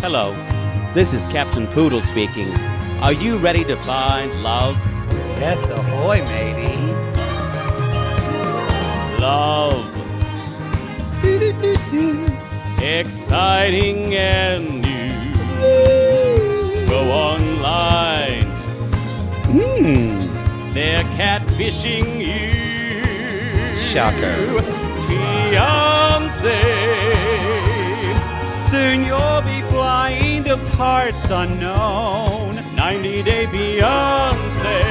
Hello, this is Captain Poodle speaking. Are you ready to find love? Yes, ahoy, matey. Love. Exciting and new. Go online. They're catfishing you. Shocker. Fiancé. Soon you'll be flying to parts unknown. 90-day fiancé.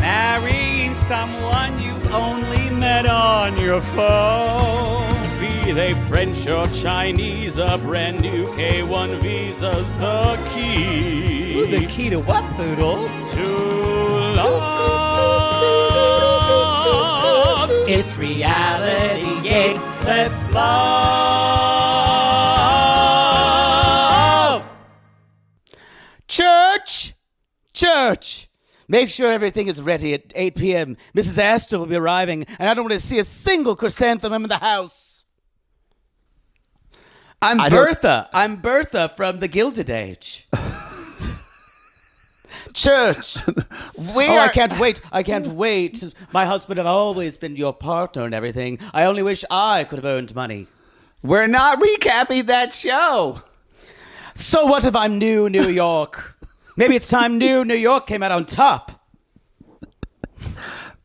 Marrying someone you only met on your phone. Be they French or Chinese, a brand new K1 visa's the key. Ooh, the key to what, Poodle? To love. It's reality, yes, let's love. Church! Make sure everything is ready at 8 p.m. Mrs. Astor will be arriving, and I don't want to see a single chrysanthemum in the house. I'm Bertha from the Gilded Age. Church! I can't wait. My husband have always been your partner and everything. I only wish I could have earned money. We're not recapping that show. So what if I'm New York? Maybe it's time New York came out on top.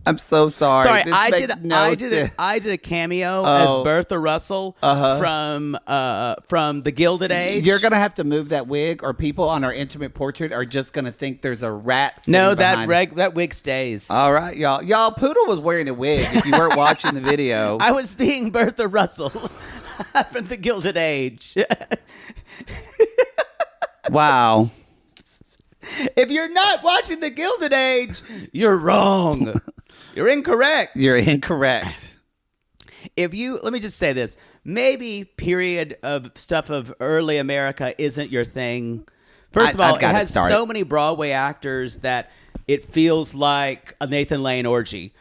I'm so sorry. Sorry, This I makes no sense. did a cameo as Bertha Russell from the Gilded Age. You're gonna have to move that wig, or people on our intimate portrait are just gonna think there's a rat. No, behind that wig stays. All right, y'all. Y'all, Poodle was wearing a wig. If you weren't watching the video, I was being Bertha Russell from the Gilded Age. Wow. If you're not watching the Gilded Age, you're wrong. You're incorrect. You're incorrect. Let me just say this. Maybe period of stuff of early America isn't your thing. First of all, it has so many Broadway actors that it feels like a Nathan Lane orgy.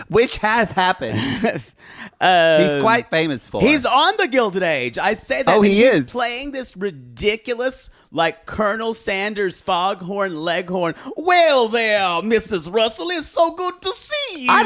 Which has happened. He's quite famous for. He's on the Gilded Age. I say that. Oh, he's is playing this ridiculous, like Colonel Sanders foghorn leghorn. Well, there, Mrs. Russell, it's so good to see you. I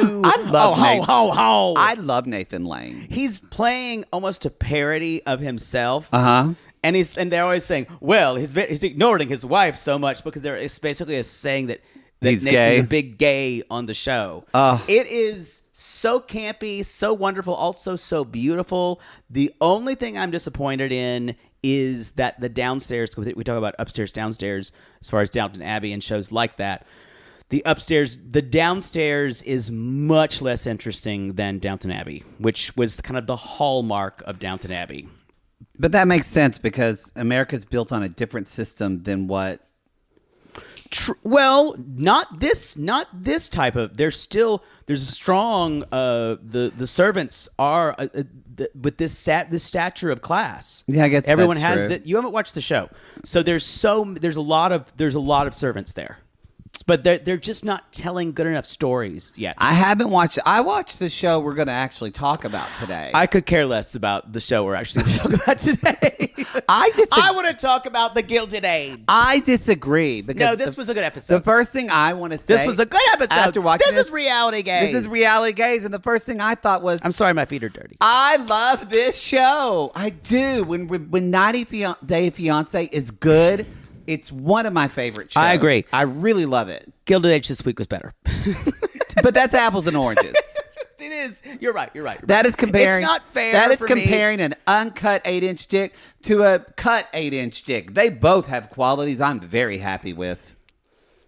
love Nathan Lane. He's playing almost a parody of himself. And they're always saying, well, he's ignoring his wife so much because it's basically saying that he's Nathan's gay. a big gay on the show. It is so campy, so wonderful, also so beautiful. The only thing I'm disappointed in is that the downstairs, we talk about upstairs, downstairs, as far as Downton Abbey and shows like that. The downstairs is much less interesting than Downton Abbey, which was kind of the hallmark of Downton Abbey. But that makes sense because America's built on a different system than what. Well, not this type of. There's a strong. The servants are with this stature of class. Yeah, I guess everyone that's has true. that. You haven't watched the show, so there's a lot of servants there, but they're just not telling good enough stories yet. I haven't watched. I watched the show we're going to actually talk about today. I could care less about the show we're actually going to talk about today. I want to talk about the Gilded Age. I disagree because no, this was a good episode. The first thing I want to say, this was a good episode. After watching this is reality gaze. This is reality gaze, and the first thing I thought was, I'm sorry, my feet are dirty. I love this show. I do. When 90 Day Fiancé is good, it's one of my favorite shows. I agree. I really love it. Gilded Age this week was better. But that's apples and oranges. It is. You're right. That is comparing. It's not fair. That is for comparing me. an uncut 8-inch dick to a cut 8-inch dick. They both have qualities I'm very happy with.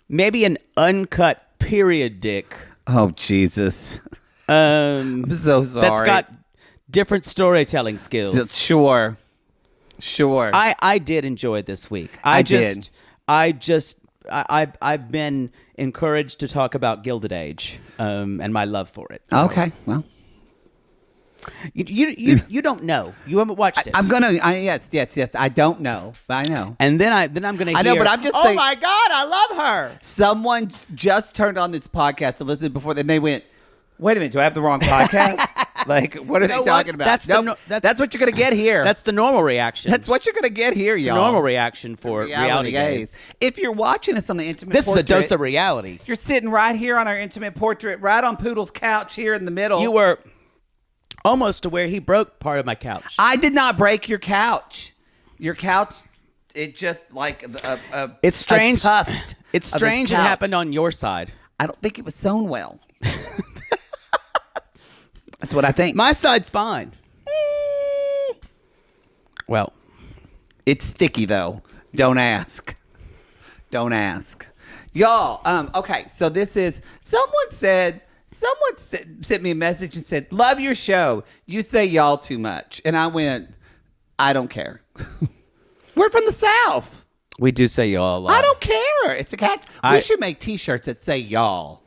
Maybe an uncut period dick. Oh Jesus! I'm so sorry. That's got different storytelling skills. Sure. I did enjoy this week. I've been encouraged to talk about Gilded Age and my love for it. So. Okay, well, you don't know. You haven't watched it. I'm gonna. Yes. I don't know, but I know. And then I'm gonna. I know, but I'm just saying. Oh my God, I love her. Someone just turned on this podcast to listen before, then they went, "Wait a minute, do I have the wrong podcast?" Like, what are they know what? talking about? That's the Nope, no- that's- what you're going to get here. That's the normal reaction. That's what you're going to get here, the y'all. normal reaction for reality gaze. If you're watching us on the Intimate This Portrait, is a dose of reality. you're sitting right here on our Intimate Portrait, right on Poodle's couch here in the middle. You were almost to where he broke part of my couch. I did not break your couch. Your couch, it just like It's strange. A tuft It's of his strange it couch. happened on your side. I don't think it was sewn well. That's what I think. My side's fine. Well, It's sticky though. Don't ask. Don't ask. Y'all, okay, so this is someone sent me a message and said, "Love your show. You say y'all too much." And I went, "I don't care." We're from the South. we do say y'all a lot. I don't care. It's a catch. We should make t-shirts that say y'all.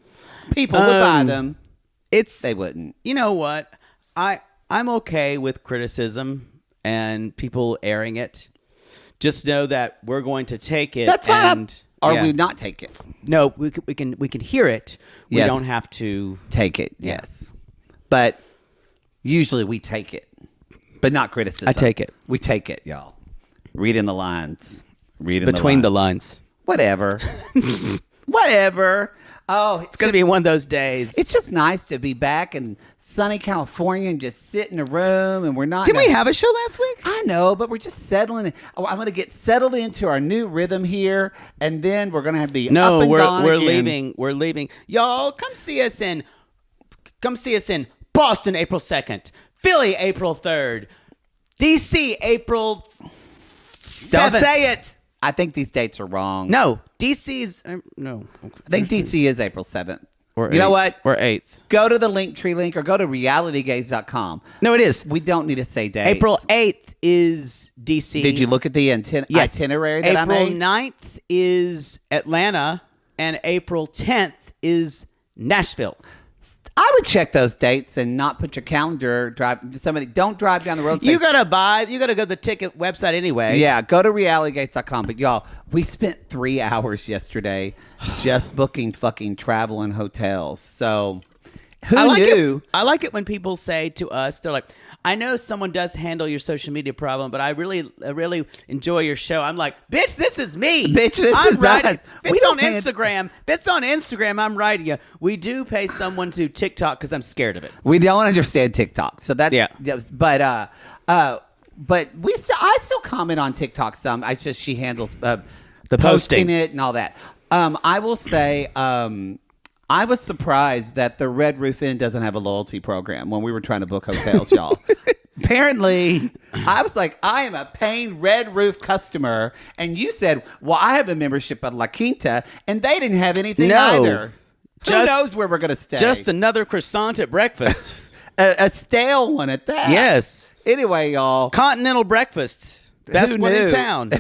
People would buy them. They wouldn't. You know what? I'm okay with criticism and people airing it. Just know that we're going to take it. That's fine. And, Or we not take it. No, we can hear it. We Yeah. don't have to Take it, yes. But usually we take it. But not criticism. I take it. We take it, y'all. Read in the lines. between the lines. Whatever. Whatever. Oh, It's going to be one of those days. It's just nice to be back in sunny California and just sit in a room and we're not. Didn't we have a show last week? I know, but we're just settling. Oh, I'm going to get settled into our new rhythm here, and then we're going to be up and gone we're again. leaving. We're leaving. Y'all, come see us in Boston, April 2nd, Philly, April 3rd, DC, April 7th. Don't say it. I think these dates are wrong. No, DC's no. I think DC is April 7th. Or you know 8th. what? Or 8th. Go to the Linktree link or go to realitygaze.com. No, it is. We don't need to say dates. April 8th is DC. Did you look at the Yes. itinerary that April I made? 9th is Atlanta, and April 10th is Nashville. I would check those dates and not put your calendar. Don't drive down the road. and say, You gotta go to the ticket website anyway. Yeah, go to realitygates.com. But y'all, we spent 3 hours yesterday just booking fucking travel and hotels. So who knew? I like it when people say to us, they're like, I know someone does handle your social media problem, but I really enjoy your show. I'm like, bitch, this is me. Bitch, this I'm is writing. us. Bitch, We don't on pay Instagram. Bitch, on Instagram, I'm writing you. We do pay someone to TikTok because I'm scared of it. We don't understand TikTok. So that's Yeah. But I still comment on TikTok some. She handles the posting. it and all that. I will say I was surprised that the Red Roof Inn doesn't have a loyalty program when we were trying to book hotels, y'all. Apparently, I was like, I am a paying Red Roof customer. And you said, well, I have a membership at La Quinta, and they didn't have anything either. Who knows where we're going to stay? Just another croissant at breakfast. a stale one at that. Yes. Anyway, y'all. Continental breakfast. Best Who one in knew? town.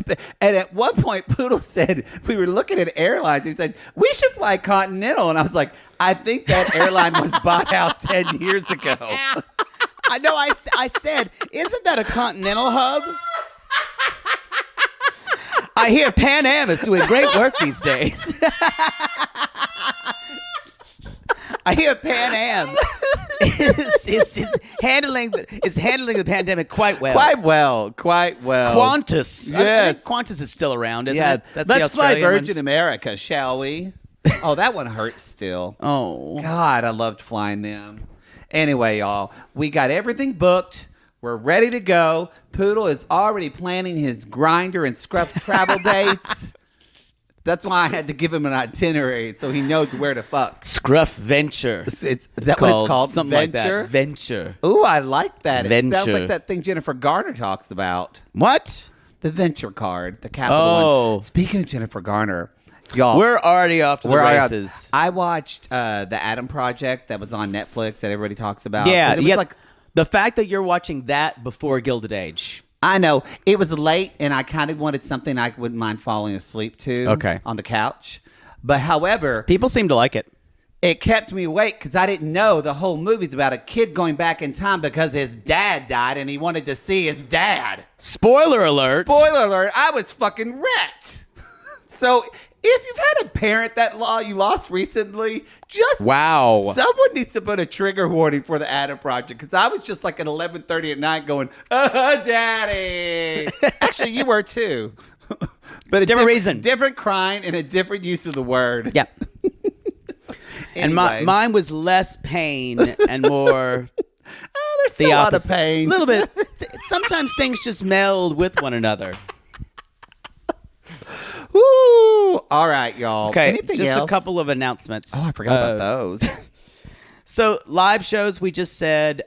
And at one point, Poodle said, we were looking at airlines. He said, we should fly Continental. And I was like, I think that airline was bought out 10 years ago. I know. I said, isn't that a Continental hub? I hear Pan Am is doing great work these days. I hear Pan Am is handling the pandemic quite well. Quite well. Qantas. I Yes. think Qantas is still around, isn't Yeah. it? That's the Let's fly Australian one. Virgin America, shall we? Oh, that one hurts still. Oh. God, I loved flying them. Anyway, y'all, we got everything booked. We're ready to go. Poodle is already planning his grinder and scruff travel dates. That's why I had to give him an itinerary so he knows where to fuck. Scruff Venture. Is that what it's called? Something Venture? like that. Venture. Ooh, I like that. It sounds Venture. like that thing Jennifer Garner talks about. What? The Venture card, the capital Oh. one. Speaking of Jennifer Garner, y'all. We're already off to the races. I watched the Adam Project that was on Netflix that everybody talks about. Yeah, It was yeah. like, The fact that you're watching that before Gilded Age. I know. It was late, and I kind of wanted something I wouldn't mind falling asleep to Okay. on the couch. But however, People seem to like it. it kept me awake because I didn't know the whole movie's about a kid going back in time because his dad died, and he wanted to see his dad. Spoiler alert. Spoiler alert, I was fucking wrecked. So If you've had a parent that you lost recently, just Wow. someone needs to put a trigger warning for the Adam Project, because I was just like at 11:30 at night going, Daddy. Actually, you were too, but a Different reason. different crying, and a different use of the word. Yeah. And Anyway. mine was less pain and more There's the still a lot of opposite. pain. A little bit. Sometimes things just meld with one another. Woo! All right, y'all. Okay, Anything just else? a couple of announcements. Oh, I forgot about those. So live shows, we just said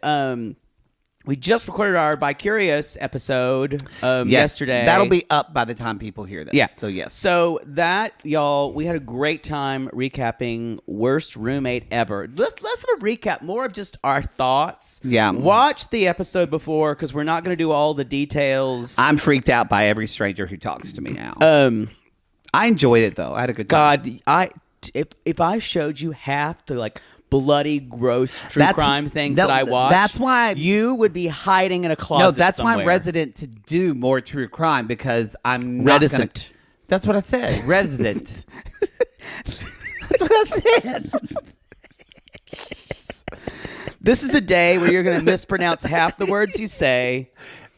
we just recorded our Vicarious episode yesterday. That'll be up by the time people hear this. Yeah. So yes. So that, y'all, we had a great time recapping Worst Roommate Ever. Less of a recap, more of just our thoughts. Yeah. Watch the episode before, because we're not going to do all the details. I'm freaked out by every stranger who talks to me now. I enjoyed it though. I had a good time. God, if I showed you half the like bloody, gross true crime things that I watch, that's why you would be hiding in a closet. No, that's somewhere. why I'm resident to do more true crime, because I'm not Reticent. That's what I said. Resident. That's what I said. This is a day where you're going to mispronounce half the words you say.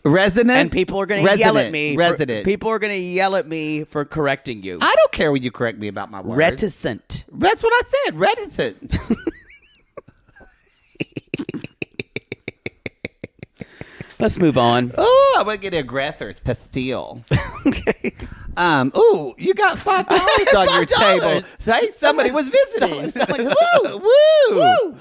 Resident. And people are going to yell at me. Resident. People are going to yell at me for correcting you. I don't care when you correct me about my words. Reticent. That's what I said. Reticent. Let's move on. Oh, I'm gonna get a Grethers Pastille. Okay. Ooh, you got $5 on your table. Say somebody was visiting. Woo!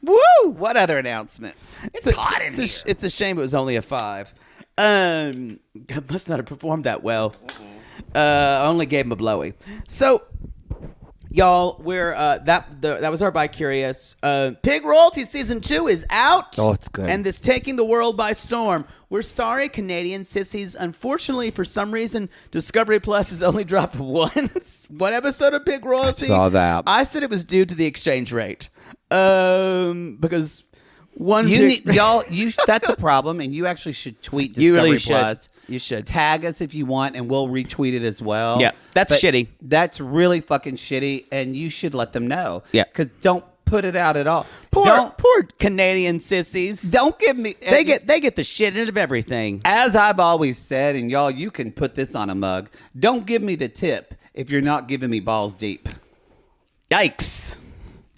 Woo! What other announcement? It's hot in here. It's a shame it was only a 5. I must not have performed that well. I only gave him a blowy. So, y'all, we're that was our Vicarious. Pig Royalty Season 2 is out. Oh, it's good. And it's taking the world by storm. We're sorry, Canadian sissies. Unfortunately, for some reason, Discovery Plus has only dropped one episode of Pig Royalty. I saw that. I said it was due to the exchange rate. Because one that's a problem, and you actually should tweet Discovery You really should. Plus. You should. Tag us if you want, and we'll retweet it as well. Yeah, that's shitty. That's really fucking shitty, and you should let them know. Yeah. Because don't put it out at all. Poor Canadian sissies. Don't give me... They get the shit out of everything. As I've always said, and y'all, you can put this on a mug, don't give me the tip if you're not giving me balls deep. Yikes.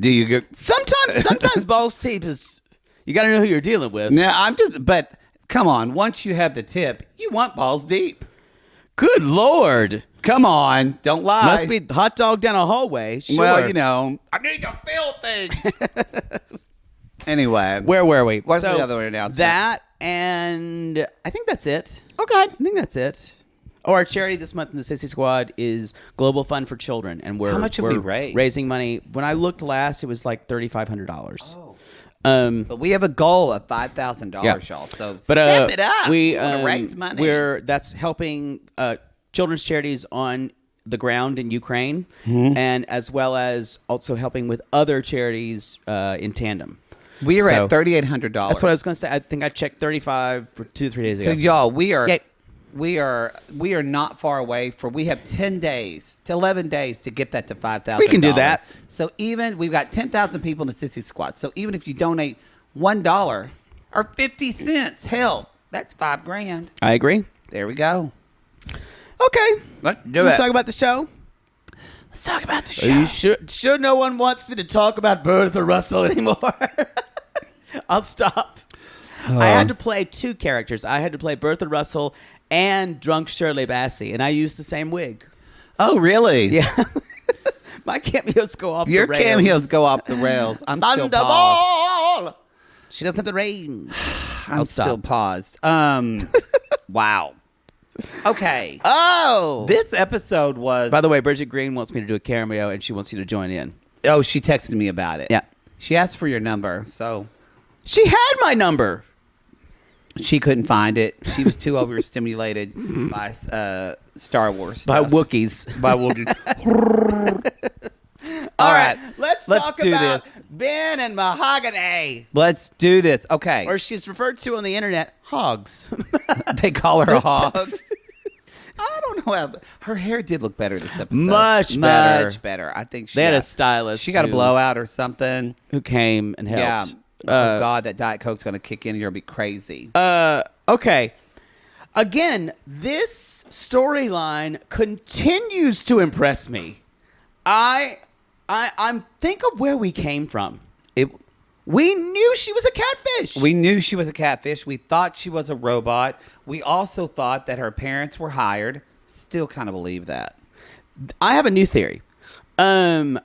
Do you go... Sometimes balls deep is... You got to know who you're dealing with. No, but come on. Once you have the tip, you want balls deep. Good Lord. Come on. Don't lie. Must be hot dog down a hallway. Sure. Well, you know, I need to feel things. Anyway. Where were we? What's the other announcement? That, and I think that's it. Okay. I think that's it. Oh, our charity this month in the Sissy Squad is Global Fund for Children. And How much have we raised? Raising money. When I looked last, it was like $3,500. Oh. But we have a goal of $5,000, Yeah. y'all. So But, step it up. We want to raise money. That's helping children's charities on the ground in Ukraine, Mm-hmm. and as well as also helping with other charities in tandem. We are So, at $3,800. That's what I was going to say. I think I checked 35 for 2 or 3 days So ago. y'all, we are Yay. we are not far away we have 10 days to 11 days to get that to $5,000. We can do that. So even we've got 10,000 people in the Sissy Squad. So even if you donate $1 or 50 cents, hell, that's $5,000. I agree. There we go. Okay. Let's do Wanna it. talk about the show? Let's talk about the show. Are you sure no one wants me to talk about Bertha Russell anymore? I'll stop. I had to play 2 characters. I had to play Bertha Russell and Drunk Shirley Bassey, and I used the same wig. Oh, really? Yeah. My cameos go off Your the rails. cameos go off the rails. I'm still paused. Thunderball! She doesn't have the range. I'm still paused. Wow. Okay. Oh! This episode was... By the way, Bridget Green wants me to do a cameo, and she wants you to join in. Oh, she texted me about it. Yeah. She asked for your number, so... She had my number. She couldn't find it. She was too overstimulated by Star Wars stuff. By Wookiees. By Wookiees. All right. Let's talk do about this. Ben and Mahogany. Let's do this. Okay. Or she's referred to on the internet, hogs. They call her a hog. I don't know. Her hair did look better this episode. Much better. Much better. I think They had a stylist. She got a blowout or something. who came and helped. Yeah. Oh God, that Diet Coke's going to kick in and you're going to be crazy. Okay. Again, this storyline continues to impress me. I'm think of where we came from. We knew she was a catfish. We knew she was a catfish. We thought she was a robot. We also thought that her parents were hired. Still kind of believe that. I have a new theory. It's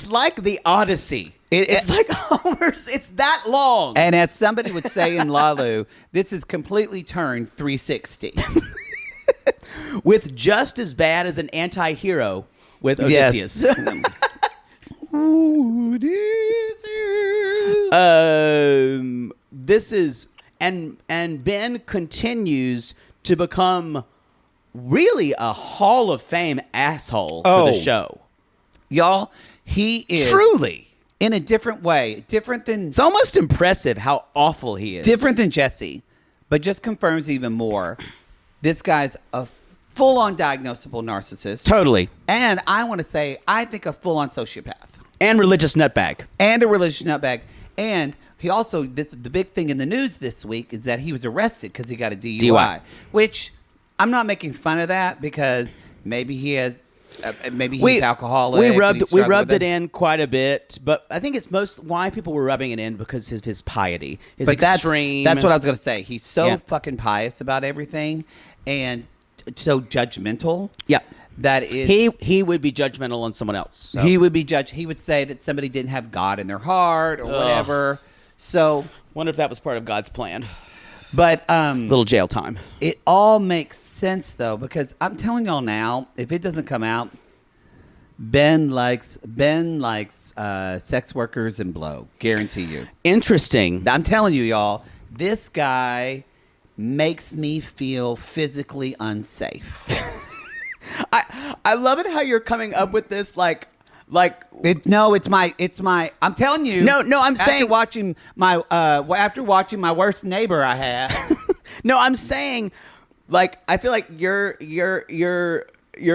like the Odyssey. It's like Homer's. It's that long. And as somebody would say in Lalu, this is completely turned 360. With just as bad as an anti-hero with Odysseus. Yes. This is and Ben continues to become really a Hall of Fame asshole for the show. Y'all, he is Truly. in a different way, different than It's almost impressive how awful he is. different than Jesse, but just confirms even more. This guy's a full-on diagnosable narcissist. Totally. And I want to say, I think a full-on sociopath. And religious nutbag. And a religious nutbag. And he also, the big thing in the news this week is that he was arrested because he got a DUI. Which, I'm not making fun of that because maybe he has, maybe he's alcoholic. We rubbed it in quite a bit, but I think it's why people were rubbing it in because of his piety. His extreme. That's what I was going to say. He's so fucking pious about everything and so judgmental. Yeah. That is, he would be judgmental on someone else. So. He would be He would say that somebody didn't have God in their heart or whatever. So, wonder if that was part of God's plan. But little jail time. It all makes sense though, because I'm telling y'all now, if it doesn't come out, Ben likes sex workers and blow. Guarantee you. Interesting. I'm telling you, y'all, this guy makes me feel physically unsafe. I love it how you're coming up with this it's my I'm telling you. No, I'm after saying watching my worst neighbor I had. No, I'm saying I feel like you're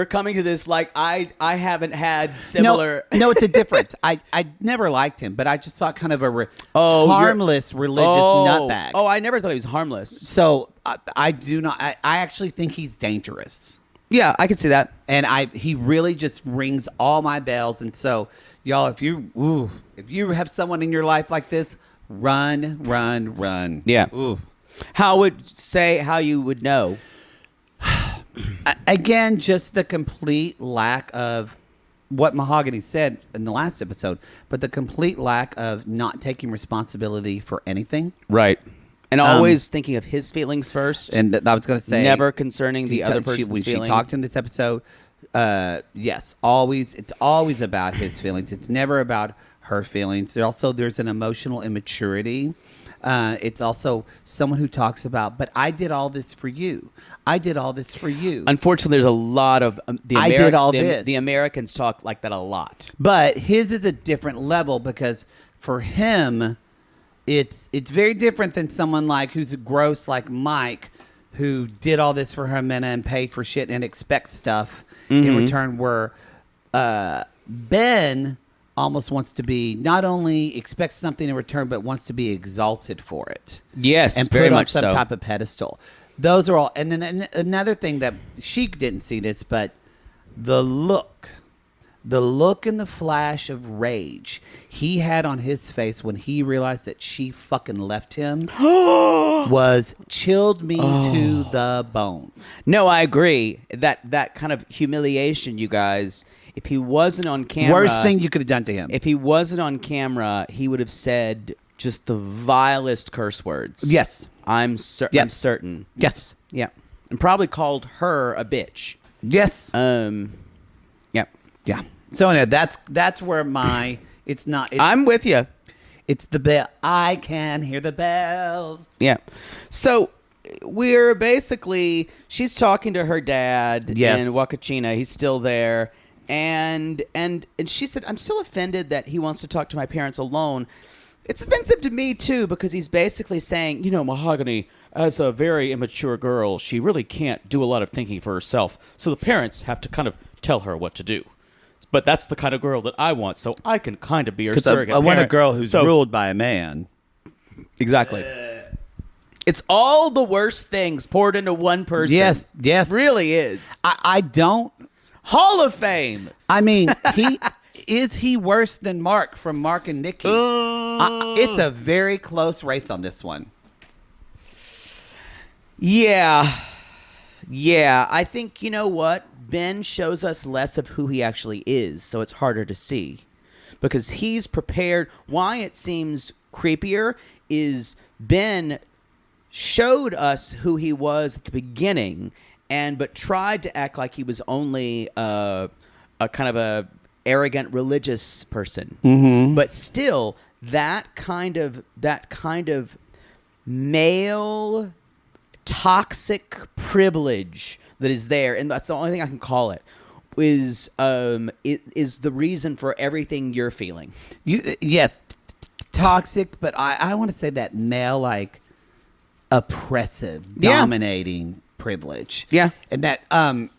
coming to this like I haven't had similar. No, it's a different. I never liked him, but I just saw kind of a harmless religious nutbag. Oh, I never thought he was harmless. So I do not. I actually think he's dangerous. Yeah, I can see that. And he really just rings all my bells. And so, y'all, if you have someone in your life like this, run. Yeah. Ooh. How you would know? Again, just the complete lack of what Mahogany said in the last episode, but the complete lack of not taking responsibility for anything. Right. And always thinking of his feelings first. And I was going to say, never concerning the other person's when feelings. She talked in this episode, yes, always. It's always about his feelings. It's never about her feelings. There's an emotional immaturity. It's also someone who talks about, but I did all this for you. I did all this for you. Unfortunately, there's a lot of I did all this. The Americans talk like that a lot. But his is a different level because for him, it's very different than someone like who's gross like Mike, who did all this for Ximena and paid for shit and expects stuff in return. Where Ben almost wants to be, not only expects something in return, but wants to be exalted for it. Yes, and very put on much some so. type of pedestal. Those are all. And then another thing that she didn't see this, but the look and the flash of rage he had on his face when he realized that she fucking left him was chilled me to the bone. No, I agree. That kind of humiliation, you guys. If he wasn't on camera, Worst thing you could have done to him. If he wasn't on camera, he would have said just the vilest curse words. Yes. I'm certain. Yes. Yeah. And probably called her a bitch. Yes. Yeah. Yeah. So anyway, that's where I'm with you. It's the bell. I can hear the bells. Yeah. So we're basically, she's talking to her dad in Wakachina. He's still there. And she said, I'm still offended that he wants to talk to my parents alone. It's offensive to me, too, because he's basically saying, Mahogany, as a very immature girl, she really can't do a lot of thinking for herself. So the parents have to kind of tell her what to do. But that's the kind of girl that I want, so I can kind of be her surrogate I want a parent. girl who's So- ruled by a man. Exactly. It's all the worst things poured into one person. Yes. It really is. I don't. Hall of Fame. I mean, is he worse than Mark from Mark and Nikki? It's a very close race on this one. Yeah. I think, you know what? Ben shows us less of who he actually is, so it's harder to see. Because he's prepared. Why it seems creepier is Ben showed us who he was at the beginning, but tried to act like he was only a kind of a arrogant religious person. Mm-hmm. But still, that kind of male toxic privilege that is there, and that's the only thing I can call it, is the reason for everything you're feeling. Yes, toxic, but I want to say that male, like, oppressive, dominating privilege. Yeah. And that I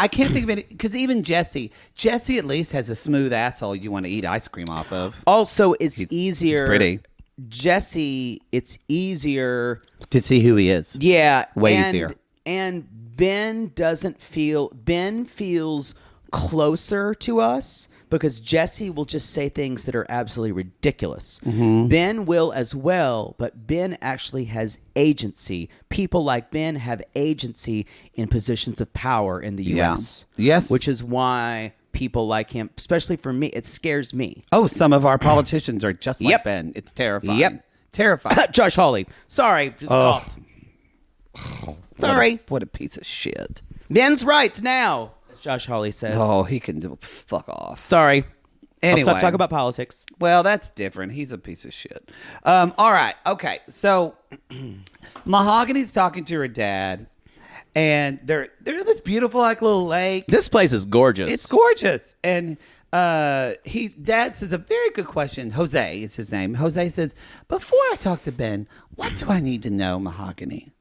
can't think of it, because even Jesse at least has a smooth asshole you want to eat ice cream off of. Also, it's easier. He's pretty. Jesse, it's easier To see who he is. Yeah. Way easier. And Ben feels closer to us because Jesse will just say things that are absolutely ridiculous. Mm-hmm. Ben will as well, but Ben actually has agency. People like Ben have agency in positions of power in the U.S. Yes. Which is why people like him, especially for me, it scares me. Oh, some of our politicians are just like Yep. Ben. It's terrifying. Yep. Terrifying. Josh Hawley. Sorry, just coughed. Sorry. What a piece of shit. Ben's rights now, as Josh Hawley says. Oh, he can fuck off. Sorry. Anyway. I'll stop talking about politics. Well, that's different. He's a piece of shit. All right. Okay. So Mahogany's talking to her dad, and they're in this beautiful, like, little lake. This place is gorgeous. It's gorgeous. And dad says a very good question. Jose is his name. Jose says, before I talk to Ben, what do I need to know, Mahogany?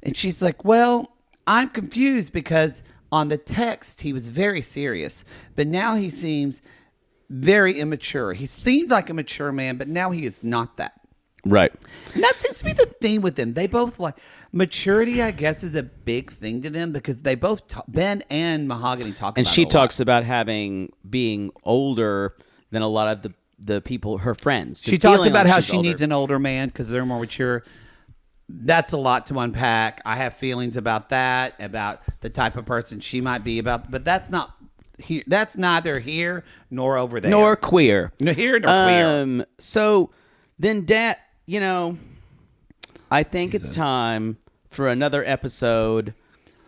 And she's like, well, I'm confused because on the text, he was very serious, but now he seems very immature. He seemed like a mature man, but now he is not that. Right. And that seems to be the theme with them. They both maturity, I guess, is a big thing to them because they both, Ben and Mahogany talk about it. And she talks about being older than a lot of the people, her friends. She talks about how she needs an older man because they're more mature. That's a lot to unpack. I have feelings about that, about the type of person she might be but that's not here. That's neither here nor over there. Nor queer. No, here nor queer. So then Dad, I think it's time for another episode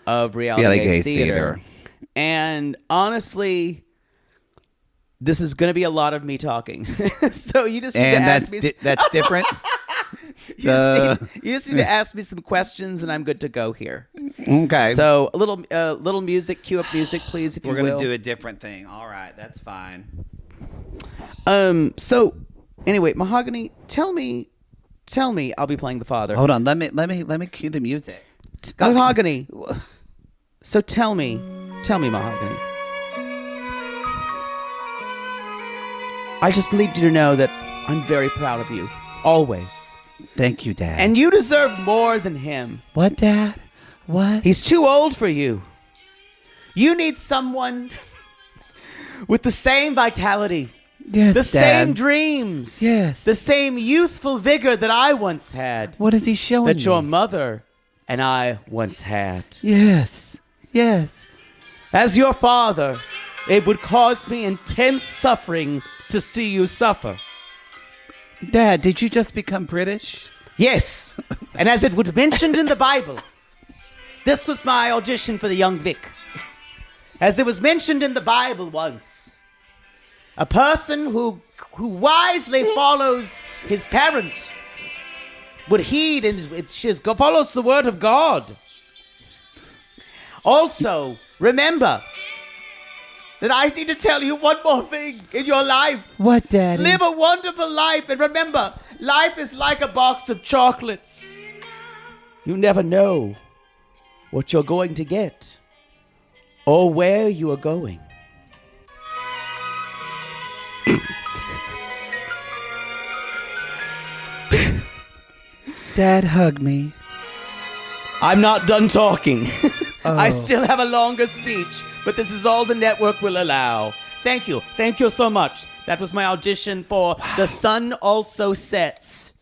of Reality Gaze Theater. And honestly, this is going to be a lot of me talking. So you just need to ask me. That's different. You just need to ask me some questions, and I'm good to go here. Okay. So a little music. Cue up music, please, if you will. We're going to do a different thing. All right, that's fine. So anyway, Mahogany, tell me. I'll be playing the father. Hold on. Let me cue the music. Mahogany. So tell me, Mahogany. I just need you to know that I'm very proud of you, always. Thank you, Dad. And you deserve more than him. What, Dad? What? He's too old for you. You need someone with the same vitality. Yes, the Dad. same dreams. Yes. The same youthful vigor that I once had. What is he showing That me? your mother and I once had. Yes. Yes. As your father, it would cause me intense suffering to see you suffer. Dad, did you just become British? Yes. And as it was mentioned in the Bible, this was my audition for the young Vic. As it was mentioned in the Bible once, a person who wisely follows his parent would heed and follows the word of God. Also, remember that I need to tell you one more thing in your life. What, Daddy? Live a wonderful life, and remember, life is like a box of chocolates. You never know what you're going to get or where you are going. Dad, hug me. I'm not done talking. Oh. I still have a longer speech, but this is all the network will allow. Thank you. Thank you so much. That was my audition for The Sun Also Sets.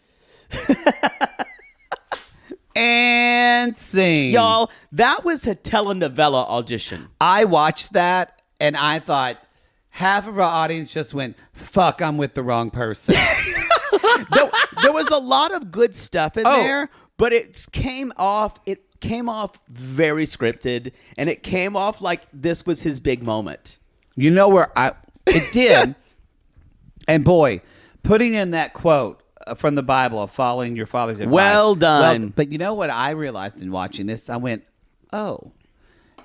And sing. Y'all, that was a telenovela audition. I watched that and I thought half of our audience just went, fuck, I'm with the wrong person. There was a lot of good stuff in there, but it came off very scripted, and it came off like this was his big moment. You know where it did. And boy, putting in that quote from the Bible of following your father's advice. Well done. But you know what I realized in watching this? I went, oh,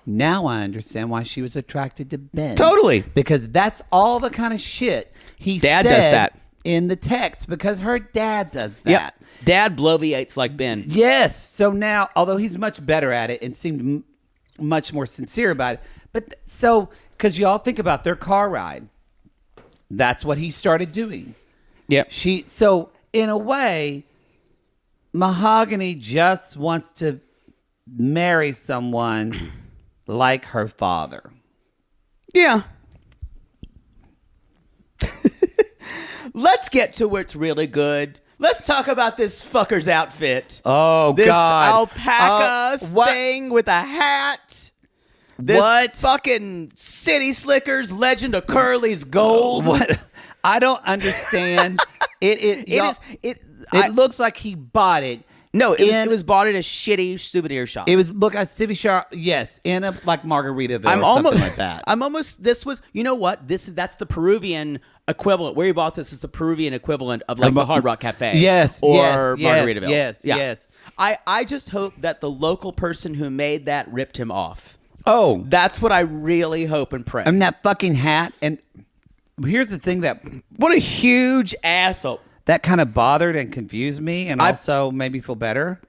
now I understand why she was attracted to Ben. Totally. Because that's all the kind of shit Dad does that in the text, because her dad does that. Yep. Dad bloviates like Ben. Yes. So now, although he's much better at it and seemed much more sincere about it, but because y'all think about their car ride, that's what he started doing. Yep. So in a way, Mahogany just wants to marry someone like her father. Yeah. Let's get to what's really good. Let's talk about this fucker's outfit. Oh, this God. Alpaca thing with a hat. This What? fucking City Slickers Legend of Curly's Gold. What? I don't understand. It looks like he bought it. No, it was bought at a shitty souvenir shop. It was look at City Shop, yes, in a like Margaritaville or something like that. This was, you know what? That's the Peruvian equivalent. Where he bought this is the Peruvian equivalent of like the Hard Rock Cafe. Yes, or Margaritaville. Yes. I just hope that the local person who made that ripped him off. Oh, That's what I really hope and pray. I mean that fucking hat. And here's the thing What a huge asshole. that kind of bothered and confused me, and also made me feel better.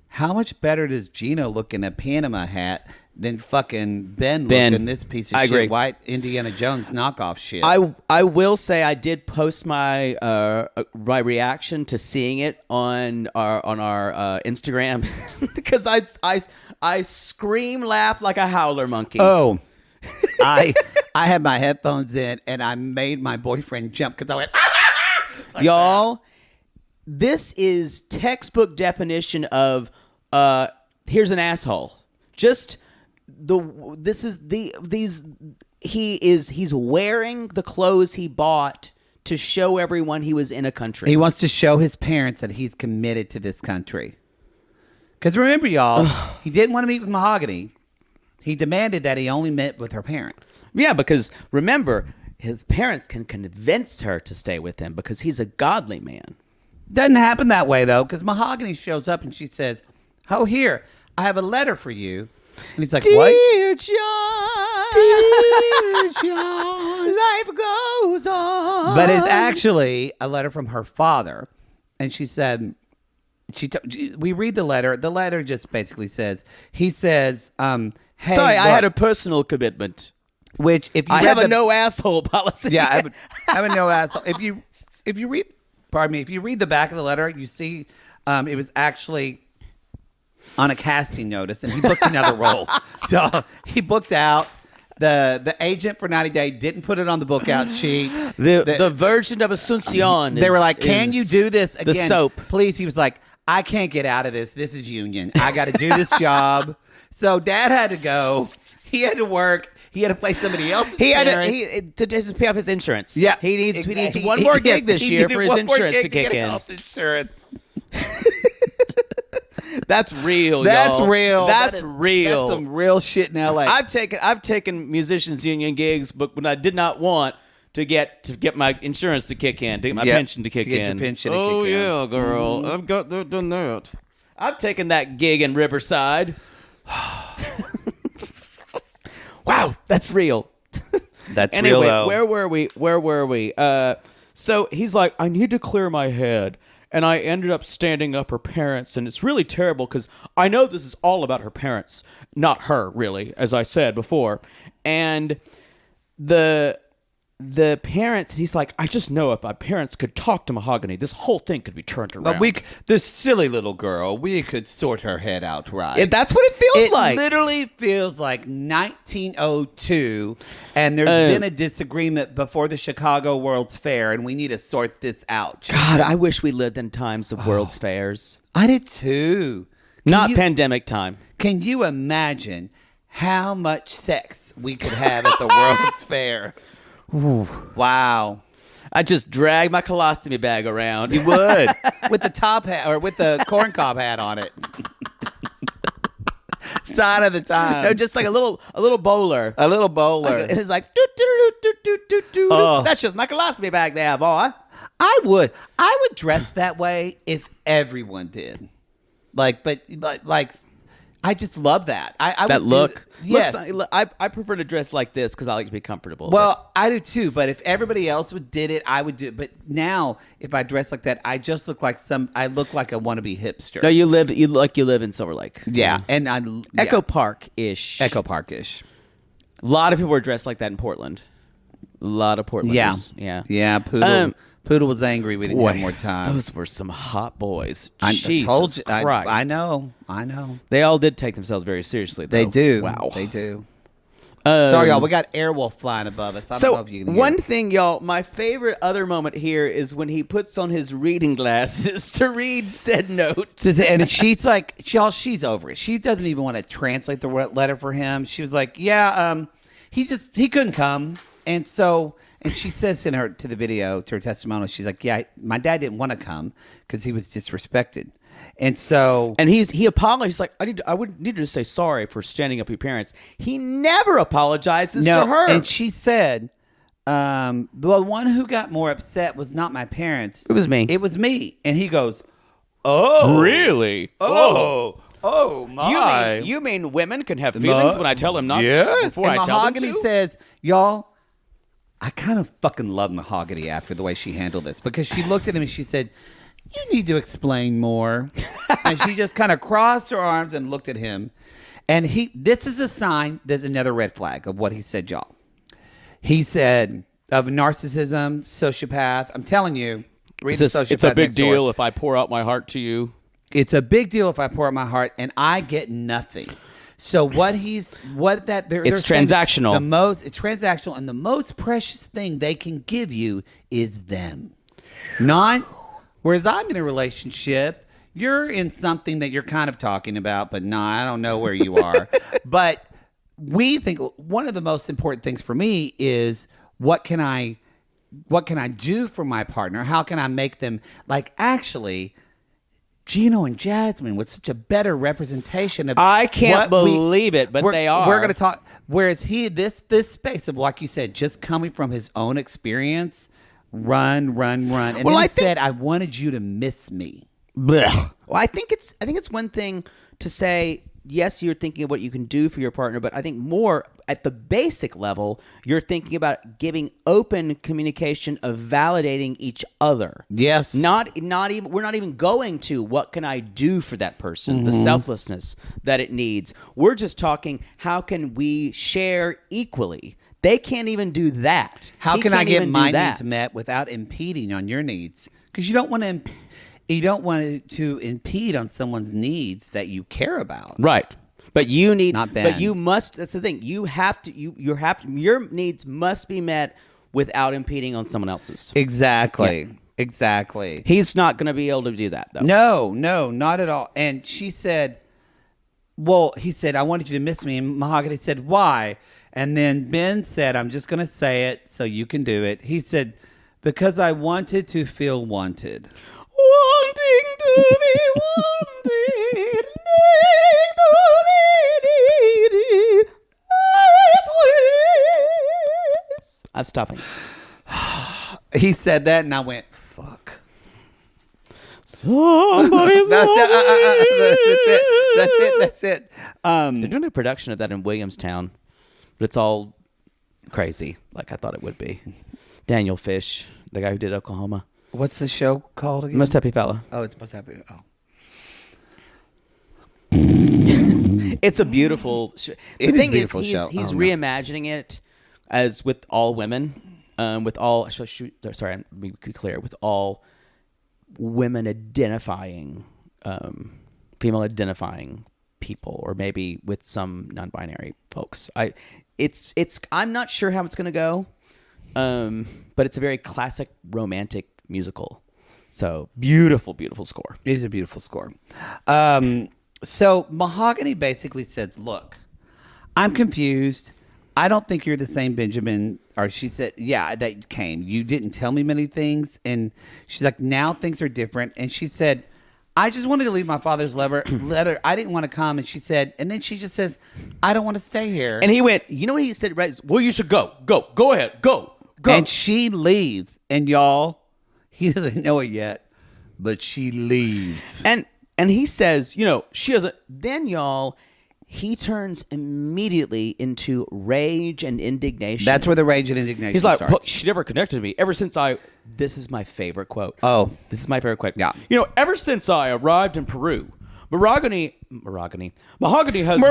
How much better does Gino look in a Panama hat than fucking Ben look in this piece of shit white Indiana Jones knockoff shit? I will say I did post my my reaction to seeing it on our Instagram because I scream laugh like a howler monkey. Oh, I had my headphones in and I made my boyfriend jump because I went. Like Y'all, this is textbook definition of here's an asshole. He's wearing the clothes he bought to show everyone he was in a country. He wants to show his parents that he's committed to this country. Because remember, y'all, he didn't want to meet with Mahogany. He demanded that he only met with her parents. Yeah, because remember, his parents can convince her to stay with him because he's a godly man. Doesn't happen that way, though, because Mahogany shows up and she says, oh, here, I have a letter for you. And he's like, Dear what? John, Dear John. life goes on. But it's actually a letter from her father. And she said, we read the letter. The letter just basically says, he says, hey, sorry, I had a personal commitment. Which if you I have a no asshole policy. Yeah, I have a no asshole. If you read the back of the letter, you see it was actually on a casting notice, and he booked another role. So he booked out. The agent for 90 Day didn't put it on the book out sheet. The version of Asuncion. They were like, "Can you do this again, the soap, please?" He was like, "I can't get out of this. This is union. I got to do this job." So Dad had to go. He had to work. He had to play somebody else's parents. to pay off his insurance. Yeah, he needs one more gig this year for his insurance to kick in. Insurance. That's real. That's y'all. real. That's real. That's some real shit in LA. I've taken musicians union gigs, but when I did not want to get my insurance to kick in, to get my pension to kick in. Your pension to oh kick in. yeah, girl, I've done that. I've taken that gig in Riverside. Wow, that's real. That's anyway, real, though. where were we? So he's like, I need to clear my head. and I ended up standing up her parents, and it's really terrible because I know this is all about her parents, not her, really, as I said before. And the parents, he's like, I just know if my parents could talk to Mahogany, this whole thing could be turned around. But this silly little girl, we could sort her head out right. That's what it feels like. It literally feels like 1902, and there's been a disagreement before the Chicago World's Fair, and we need to sort this out. God, I wish we lived in times of World's Fairs. I did too. Not pandemic time. Can you imagine how much sex we could have at the World's Fair? Ooh. Wow. I just drag my colostomy bag around. You would. With the top hat or with the corncob hat on it. Sign of the time. No, just like a little bowler. A little bowler. And it's like, doo, doo, doo, doo, doo, doo, doo. That's just my colostomy bag there, boy. I would dress that way if everyone did. Like I just love that. I that would look. Yes. I prefer to dress like this because I like to be comfortable. Well, I do too. But if everybody else did it, I would do it. But now, if I dress like that, I just look like I look like a wannabe hipster. No, you live in Silver Lake. Yeah, and Echo Park-ish. Echo Park-ish. A lot of people are dressed like that in Portland. A lot of Portlanders. Yeah. Poodle was angry we didn't have more time. Those were some hot boys. Jesus Christ. I know. They all did take themselves very seriously, though. They do. Wow. They do. Sorry, y'all. We got Airwolf flying above us. I don't know if you can hear. One thing, y'all, my favorite other moment here is when he puts on his reading glasses to read said note. And she's like, she's over it. She doesn't even want to translate the letter for him. She was like, he couldn't come. And she says to the video, to her testimonial, she's like, yeah, my dad didn't want to come because he was disrespected. And he apologized. He's like, I would need to say sorry for standing up for your parents. He never apologizes to her. And she said, the one who got more upset was not my parents. It was me. It was me. And he goes, oh. Really? Oh my. You mean women can have feelings when I tell them not to before I tell them to? Mahogany says, y'all, I kind of fucking love Mahogany after the way she handled this, because she looked at him and she said, you need to explain more. And she just kind of crossed her arms and looked at him. And this is a sign, there's another red flag of what he said, y'all. He said of narcissism, sociopath. I'm telling you, read the sociopath. It's a big deal if I pour out my heart to you. It's a big deal if I pour out my heart and I get nothing. So they're it's saying transactional. It's transactional, and the most precious thing they can give you is them. Whereas I'm in a relationship, you're in something that you're kind of talking about, but I don't know where you are. But we think one of the most important things for me is what can I do for my partner? How can I make them actually? Gino and Jasmine with such a better representation of I can't believe it, but they are. We're going to talk. Whereas this space of, like you said, just coming from his own experience, run, and then he said, "I wanted you to miss me." Blech. Well, I think it's one thing to say, yes, you're thinking of what you can do for your partner, but I think more at the basic level, you're thinking about giving open communication of validating each other. Yes. Not even, we're not even going to what can I do for that person, the selflessness that it needs. We're just talking, how can we share equally? They can't even do that. How can I get my needs met without impeding on your needs? Because you don't want to impede on someone's needs that you care about. Right. But you need, not bad. But you must. That's the thing. You have to. Your needs must be met without impeding on someone else's. Exactly. Yeah. Exactly. He's not going to be able to do that, though. No, not at all. And she said, "Well," he said, "I wanted you to miss me." And Mahogany said, "Why?" And then Ben said, "I'm just going to say it so you can do it." He said, "Because I wanted to feel wanted." Wanting to be wanted, needing to be needed. That's what it is. I'm stopping. He said that, and I went, "Fuck." Somebody's That's it. They're doing a production of that in Williamstown, but it's all crazy, like I thought it would be. Daniel Fish, the guy who did Oklahoma. What's the show called again? Most Happy Fella. Oh, it's Most Happy. Oh. It's a beautiful show. The It is a thing is, beautiful show. he's Oh, no. reimagining it as with all women, with all. Sorry, let me be clear. With all women identifying, female identifying people, or maybe with some non-binary folks. I'm not sure how it's going to go, but it's a very classic romantic musical. So beautiful, beautiful score. It is a beautiful score. So Mahogany basically says, look, I'm confused. I don't think you're the same Benjamin. Or she said, yeah, that came. You didn't tell me many things. And she's like, now things are different. And she said, I just wanted to leave my father's letter. I didn't want to come. And she said, and then she just says, I don't want to stay here. And he went, you know what he said? Right? Well, you should go. Go ahead. Go. And she leaves. And y'all, he doesn't know it yet, but she leaves. And he says, she doesn't. Then, y'all, he turns immediately into rage and indignation. That's where the rage and indignation He's like, starts. well, she never connected to me ever since this is my favorite quote. Oh. This is my favorite quote. Yeah. Ever since I arrived in Peru, Mahogany has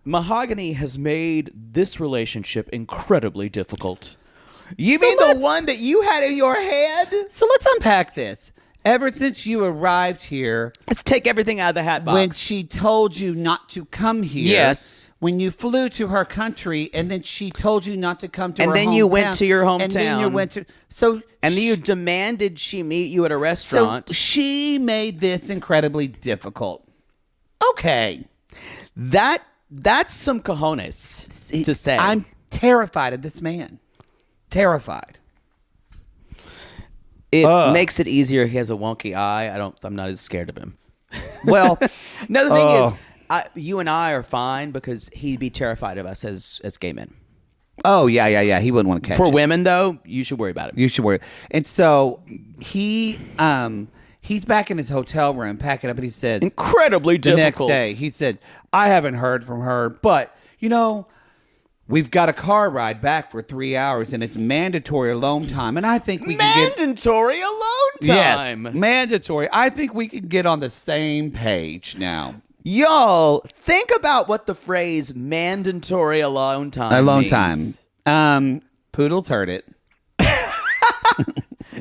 Mahogany has made this relationship incredibly difficult. You mean the one that you had in your head? So let's unpack this. Ever since you arrived here, Let's take everything out of the hat box. when she told you not to come here, Yes. when you flew to her country, and then she told you not to come to her And then hometown, you went to your and then you hometown. went to and then you demanded she meet you at a restaurant. So she made this incredibly difficult. Okay, That's some cojones to say. I'm terrified of this man. Terrified. It makes it easier. He has a wonky eye. I'm not as scared of him. Well, No, the thing is, you and I are fine because he'd be terrified of us as gay men. oh yeah. He wouldn't want to catch For it. women, though, you should worry about it. You should worry. And so he's back in his hotel room packing up, and he said, Incredibly the next difficult. day, he said, I haven't heard from her, but, we've got a car ride back for 3 hours, and it's mandatory alone time, and I think we can get... Mandatory alone time. Yes, mandatory. I think we can get on the same page now. Y'all, think about what the phrase mandatory alone time means. Poodles heard it.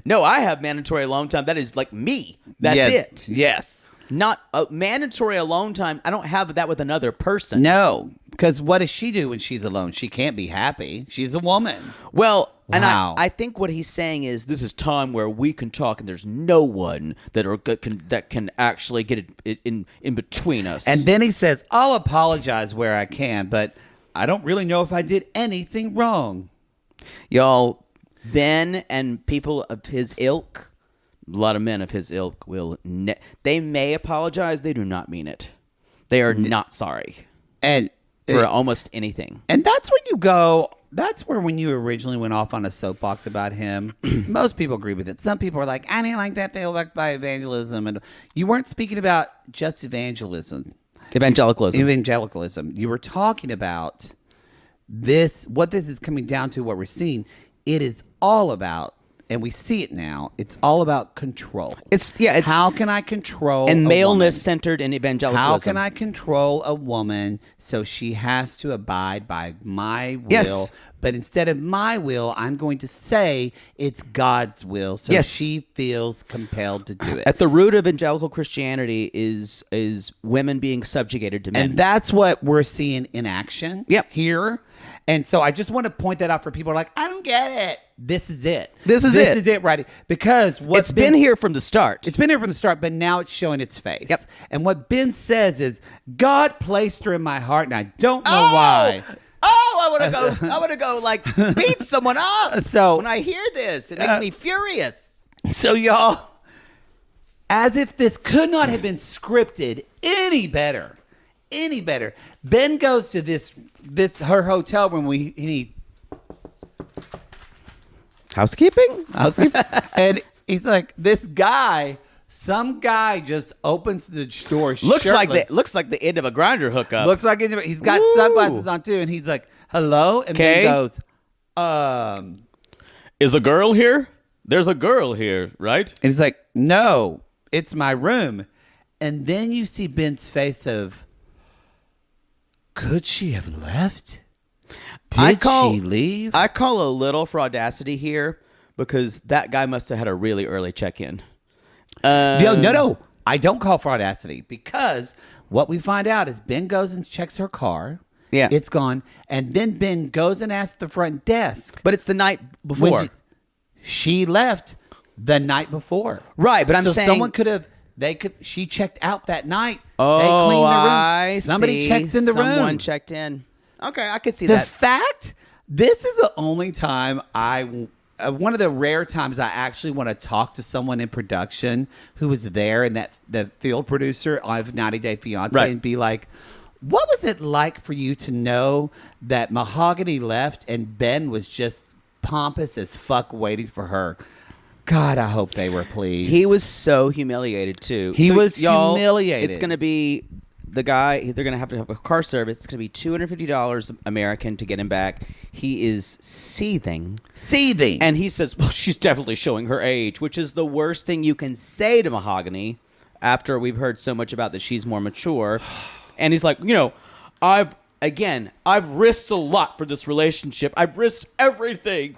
No, I have mandatory alone time. That is like me. That's Yes. it. Yes. Not mandatory alone time. I don't have that with another person. No, because what does she do when she's alone? She can't be happy. She's a woman. Well, and Wow. I think what he's saying is this is time where we can talk, and there's no one that can actually get it in between us. And then he says, I'll apologize where I can, but I don't really know if I did anything wrong. y'all, Ben and people of his ilk, a lot of men of his ilk will. They may apologize. They do not mean it. They are not sorry And for almost anything. And that's when you go, that's where when you originally went off on a soapbox about him, most people agree with it. Some people are like, I didn't like that. They elect by evangelism. And you weren't speaking about just evangelism. Evangelicalism. You were talking about this, what this is coming down to, what we're seeing. It is all about, and we see it now, it's all about control. It's how can I control and a maleness woman? centered in evangelicalism. How can I control a woman so she has to abide by my will? Yes. But instead of my will, I'm going to say it's God's will, so Yes. she feels compelled to do it. At the root of evangelical Christianity is women being subjugated to men. And that's what we're seeing in action here. And so I just want to point that out for people who are like, I don't get it. This is it. This is it, right? Because it's been here from the start. It's been here from the start, but now it's showing its face. Yep. And what Ben says is, God placed her in my heart, and I don't know why. I want to go like beat someone up. So when I hear this, it makes me furious. So y'all, as if this could not have been scripted any better. Ben goes to her hotel room. Housekeeping? And he's like, some guy just opens the door. Looks like shirtless. the end of a grinder hookup. Looks like he's got Ooh. sunglasses on too, and he's like, "Hello," and Okay. Ben goes, Is a girl here? There's a girl here, right? He's like, no, it's my room. And then you see Ben's face of, could she have left? Did she leave? I call a little for audacity here because that guy must have had a really early check-in. No. I don't call for audacity because what we find out is Ben goes and checks her car. Yeah. It's gone. And then Ben goes and asks the front desk. But it's the night before. She left the night before. Right, but I'm saying someone she checked out that night. Oh, they cleaned the room. I Somebody see. checks in the room. Someone checked in. Okay, I could see The that. fact, this is the only time one of the rare times I actually want to talk to someone in production who was there and the field producer of 90 Day Fiancé and be like, what was it like for you to know that Mahogany left and Ben was just pompous as fuck waiting for her? God, I hope they were pleased. He was so humiliated too. He was y'all, humiliated. It's going to be the guy. They're going to have a car service. It's going to be $250 American to get him back. He is seething, and he says, "Well, she's definitely showing her age," which is the worst thing you can say to Mahogany after we've heard so much about that she's more mature. And he's like, I've risked a lot for this relationship. I've risked everything.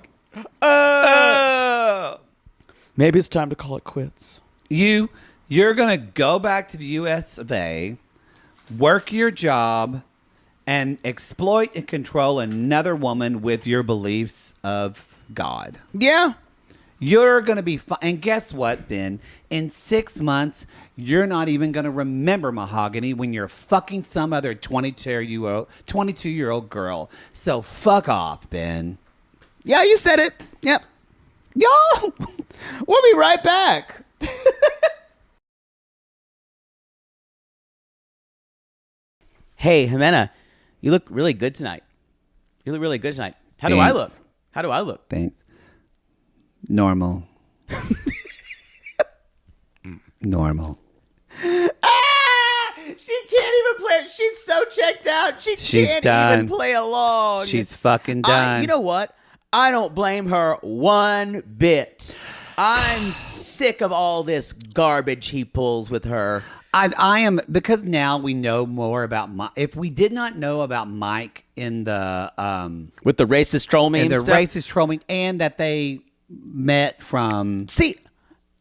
Maybe it's time to call it quits. You're going to go back to the U.S. of A., work your job, and exploit and control another woman with your beliefs of God. Yeah. You're going to be fine. And guess what, Ben? In 6 months, you're not even going to remember Mahogany when you're fucking some other 22-year-old girl. So fuck off, Ben. Yeah, you said it. Yep. Yo! We'll be right back. Hey, Ximena, you look really good tonight. How do I look? Thanks. Normal. Normal. She can't even play it. She's so checked out. She's can't even play along. She's fucking done. You know what? I don't blame her one bit. I'm sick of all this garbage he pulls with her. I am, because now we know more about Mike. If we did not know about Mike in the with the racist troll meme racist trolling, and that they met from,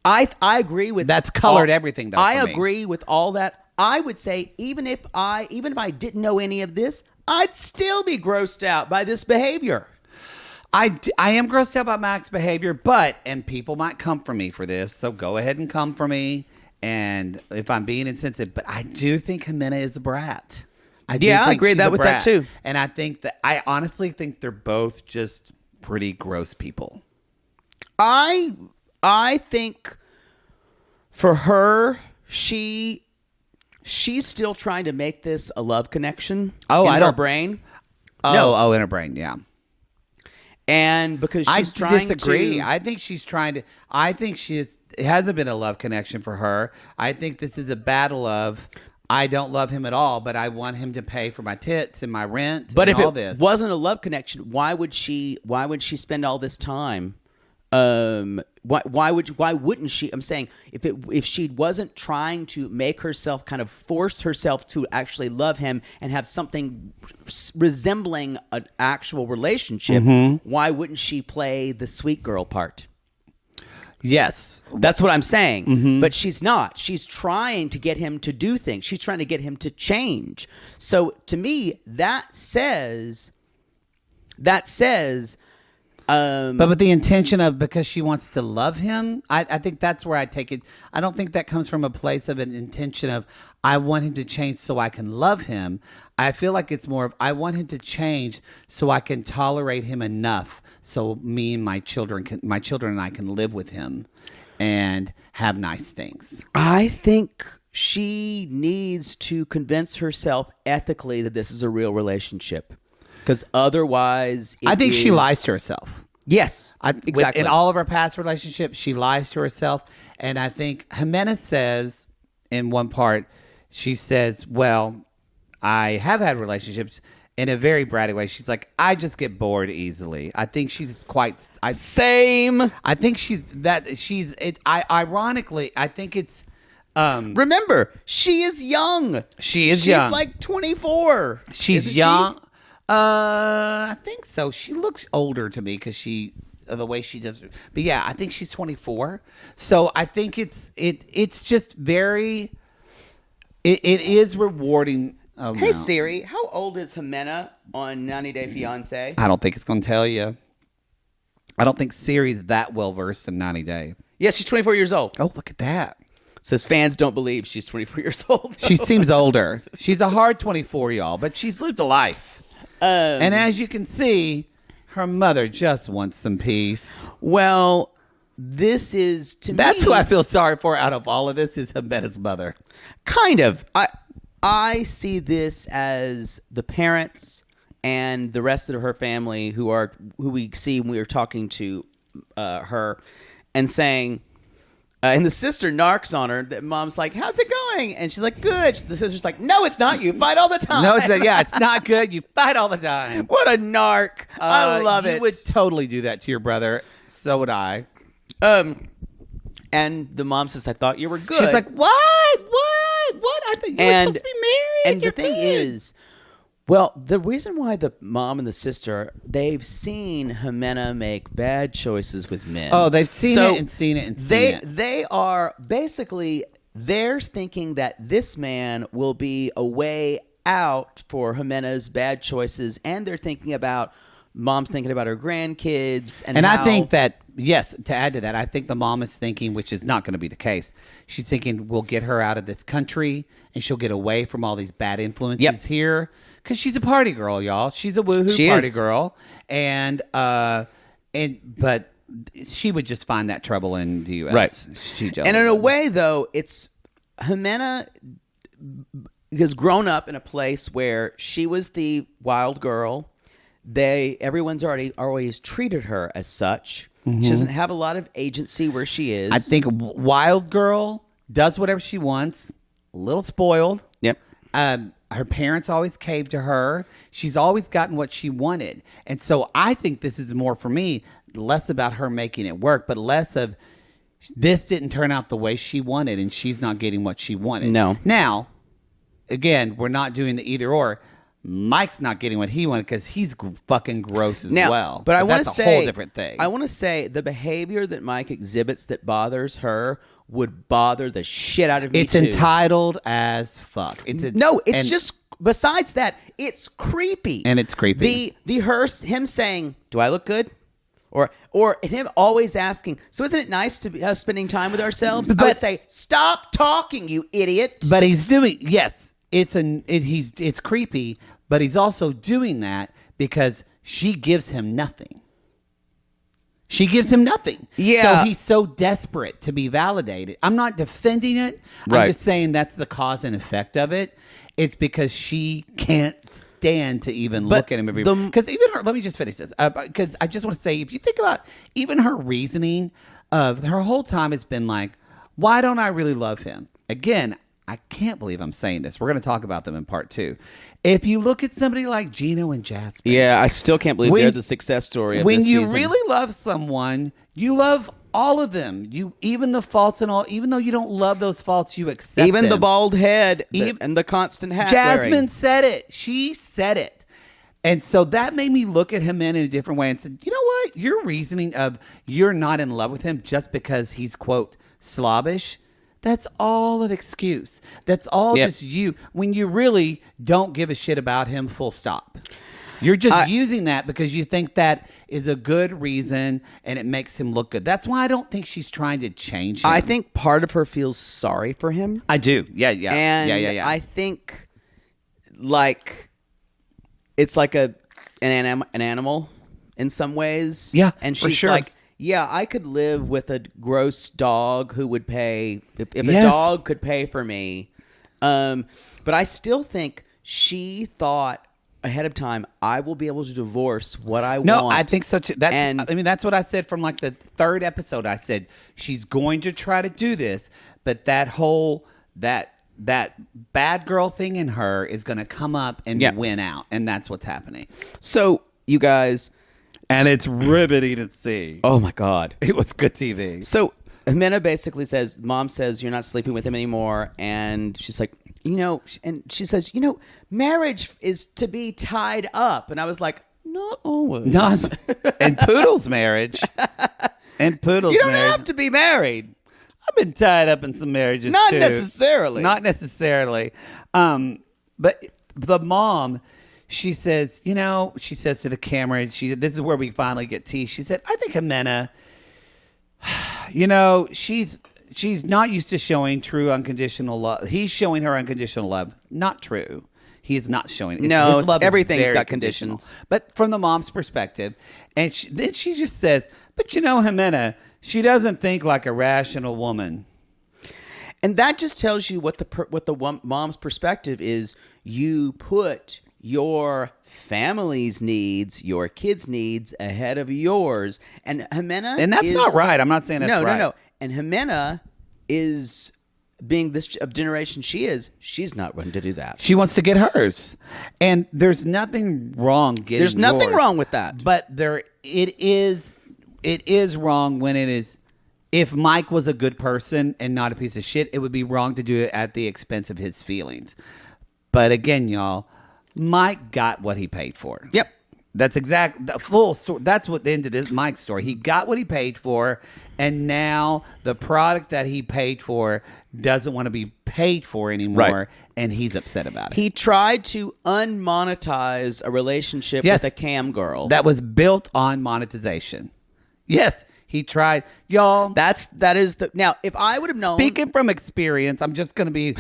I agree with that's colored everything. Though, I agree with all that. I would say even if I didn't know any of this, I'd still be grossed out by this behavior. I am grossed out by Mike's behavior, and people might come for me for this, so go ahead and come for me. And if I'm being insensitive, but I do think Ximena is a brat. I agree with that too. And I honestly think they're both just pretty gross people. I think for her, she's still trying to make this a love connection in her brain. In her brain, yeah. And because she's trying disagree. to... I think she's trying to... I think it hasn't been a love connection for her. I think this is a battle of, I don't love him at all, but I want him to pay for my tits and my rent and all this. But if it wasn't a love connection, why would she spend all this time? Why wouldn't she? I'm saying if she wasn't trying to make herself kind of force herself to actually love him and have something resembling an actual relationship, why wouldn't she play the sweet girl part? Yes. That's what I'm saying. But she's not. She's trying to get him to do things. She's trying to get him to change. So to me, that says but with the intention of, because she wants to love him, I think that's where I take it. I don't think that comes from a place of an intention of, I want him to change so I can love him. I feel like it's more of, I want him to change so I can tolerate him enough so me and my children and I can live with him and have nice things. I think she needs to convince herself ethically that this is a real relationship. Because otherwise, I think she lies to herself. Yes, exactly. In all of her past relationships, she lies to herself. And I think Ximena says in one part, she says, well, I have had relationships in a very bratty way. She's like, I just get bored easily. I think she's quite. Same. I think ironically, I think it's. Remember, she is young. She's young. She's like 24. She's Isn't young. she? I think so. She looks older to me because the way she does it. But yeah, I think she's 24. So I think it's just very. It is rewarding. Oh, Hey no. Siri, how old is Ximena on 90 Day Fiancé? I don't think it's going to tell you. I don't think Siri's that well versed in 90 Day. Yes, she's 24 years old. Oh, look at that. Says fans don't believe she's 24 years old. She seems older. She's a hard 24, y'all, but she's lived a life. And as you can see, her mother just wants some peace. Well, this is to me. That's who I feel sorry for out of all of this is Ximena's mother. Kind of. I see this as the parents and the rest of her family who we see when we were talking to her and saying, and the sister narks on her. That mom's like, "How's it going?" And she's like, "Good." The sister's like, "No, it's not. You fight all the time." No, it's not good. You fight all the time. What a narc! I love it. You would totally do that to your brother. So would I. And the mom says, "I thought you were good." She's like, "What? I think you're supposed to be married." And the thing is, well, the reason why the mom and the sister, they've seen Ximena make bad choices with men. Oh, they've seen it and seen it and seen it. They are basically, they're thinking that this man will be a way out for Jimena's bad choices, and they're thinking about, mom's thinking about her grandkids. And I think that, yes, to add to that, I think the mom is thinking, which is not going to be the case, she's thinking we'll get her out of this country and she'll get away from all these bad influences here. Because she's a party girl, y'all. She's a woohoo party girl. But she would just find that trouble in the U.S. Right. And in a way, though, it's Ximena has grown up in a place where she was the wild girl. Everyone's always treated her as such. Mm-hmm. She doesn't have a lot of agency where she is. I think wild girl does whatever she wants. A little spoiled. Yep. Her parents always caved to her. She's always gotten what she wanted. And so I think this is more for me, less about her making it work, but less of this didn't turn out the way she wanted and she's not getting what she wanted. No. Now, again, we're not doing the either or. Mike's not getting what he wanted because he's fucking gross as well. But I want to that's say a whole different thing. I want to say the behavior that Mike exhibits that bothers her would bother the shit out of me. It's too. Entitled as fuck. It's just. Besides that, it's creepy. And it's creepy. Him saying, "Do I look good?" Or him always asking, "So isn't it nice to be spending time with ourselves?" I would say, "Stop talking, you idiot." But he's doing it's creepy, but he's also doing that because she gives him nothing. She gives him nothing. Yeah. So he's so desperate to be validated. I'm not defending it. Right. I'm just saying that's the cause and effect of it. It's because she can't stand to even look at him every day. Because even her, let me just finish this. Because I just want to say, if you think about even her reasoning of her whole time has been like, why don't I really love him? Again, I can't believe I'm saying this. We're going to talk about them in part 2. If you look at somebody like Gino and Jasmine. Yeah, I still can't believe they're the success story of this season. When you really love someone, you love all of them. Even the faults and all, even though you don't love those faults, you accept even them. the bald head and the constant hat Jasmine wearing. said it. She said it. And so that made me look at him in a different way and said, you know what? Your reasoning of you're not in love with him just because he's, quote, slobbish, that's all an excuse. That's all just you. When you really don't give a shit about him, full stop. You're just using that because you think that is a good reason and it makes him look good. That's why I don't think she's trying to change him. I think part of her feels sorry for him. I do. Yeah. And I think like it's like an animal in some ways. Yeah, and for she's sure. like, yeah, I could live with a gross dog who would pay if a dog could pay for me. But I still think she thought ahead of time, I will be able to divorce what I want. No, I think so too. That's what I said from like the 3rd episode. I said she's going to try to do this, but that that bad girl thing in her is going to come up and win out, and that's what's happening. So, you guys, and it's riveting to see. Oh my God, it was good TV. So Ximena basically says, Mom says you're not sleeping with him anymore, and she's like, and she says, marriage is to be tied up, and I was like, not always. And Poodle's marriage. And Poodle's marriage. You don't have to be married. I've been tied up in some marriages Not too. Not necessarily. But the mom, she says, she says to the camera, and this is where we finally get tea. She said, I think Ximena, she's not used to showing true unconditional love. He's showing her unconditional love. Not true. He is not showing it. No, his love everything's got conditional. conditions. But from the mom's perspective, and then she just says, but Ximena, she doesn't think like a rational woman. And that just tells you what the mom's perspective is. You put your family's needs, your kids' needs ahead of yours. And Ximena And that's not right. I'm not saying that's right. No. And Ximena is, being this generation she's not going to do that. She wants to get hers. And there's nothing wrong getting There's nothing yours. wrong with that. But it is wrong when it is. If Mike was a good person and not a piece of shit, it would be wrong to do it at the expense of his feelings. But again, y'all, Mike got what he paid for. Yep. That's the full story. That's what the end of this Mike's story. He got what he paid for, and now the product that he paid for doesn't want to be paid for anymore, and he's upset about it. He tried to unmonetize a relationship with a cam girl. That was built on monetization. Yes, he tried. Y'all. That is the now. If I would have known, Speaking from experience, I'm just going to be.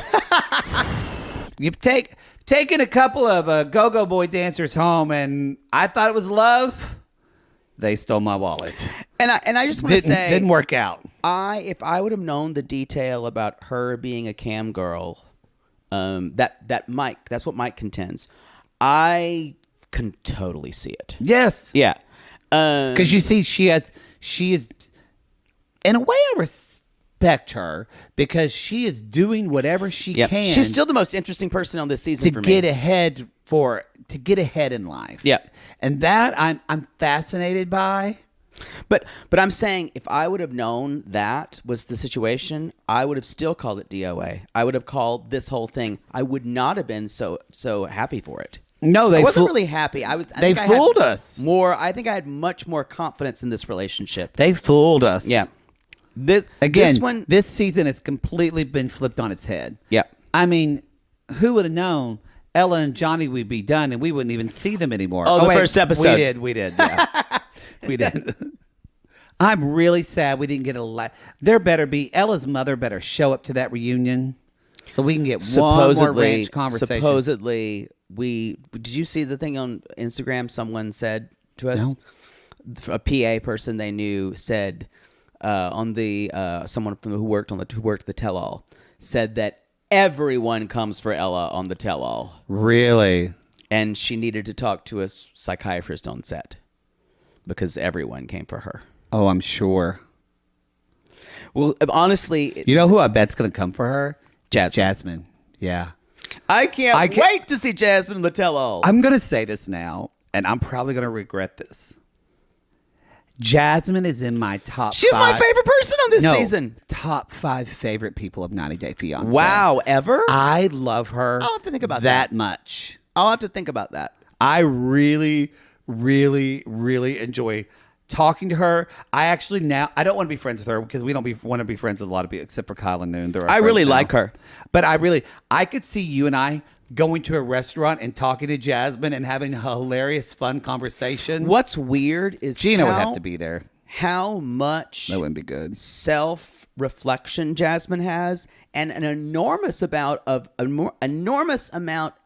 You've taken a couple of go-go boy dancers home, and I thought it was love. They stole my wallet, and I just want to say, didn't work out. If I would have known the detail about her being a cam girl, that Mike, that's what Mike contends. I can totally see it. Yes, yeah, because you see, she is, in a way, I respect her because she is doing whatever she can. She's still the most interesting person on this season to get ahead in life. Yeah, and that I'm fascinated by. But I'm saying, if I would have known that was the situation, I would have still called it DOA. I would have called this whole thing. I would not have been so happy for it. No, I wasn't really happy. They fooled us. I think I had much more confidence in this relationship. They fooled us. Yeah. This season has completely been flipped on its head. Yeah. I mean, who would have known Ella and Johnny would be done and we wouldn't even see them anymore? Oh, the first episode. We did. Yeah. We did. I'm really sad we didn't get Ella's mother better show up to that reunion so we can get one more ranch conversation. Supposedly, did you see the thing on Instagram? Someone said to us, no. A PA person they knew said on the someone who worked the tell-all said that everyone comes for Ella on the tell-all. Really? And she needed to talk to a psychiatrist on set because everyone came for her. Oh, I'm sure. Well, honestly, you know who I bet's going to come for her? Jasmine. Yeah. I can't wait to see Jasmine in the tell-all. I'm going to say this now, and I'm probably going to regret this. Jasmine is in my top 5. She's my favorite person on this season. Top 5 favorite people of 90 Day Fiancé. Wow, ever? I love her. I'll have to think about that much. I'll have to think about that. I really, really, really enjoy talking to her. I don't want to be friends with her because we don't want to be friends with a lot of people except for Kyle and Noon. I really like her. But I could see you and I going to a restaurant and talking to Jasmine and having a hilarious, fun conversation. What's weird is Gino would have to be there. How much that wouldn't be good self-reflection Jasmine has, and an enormous amount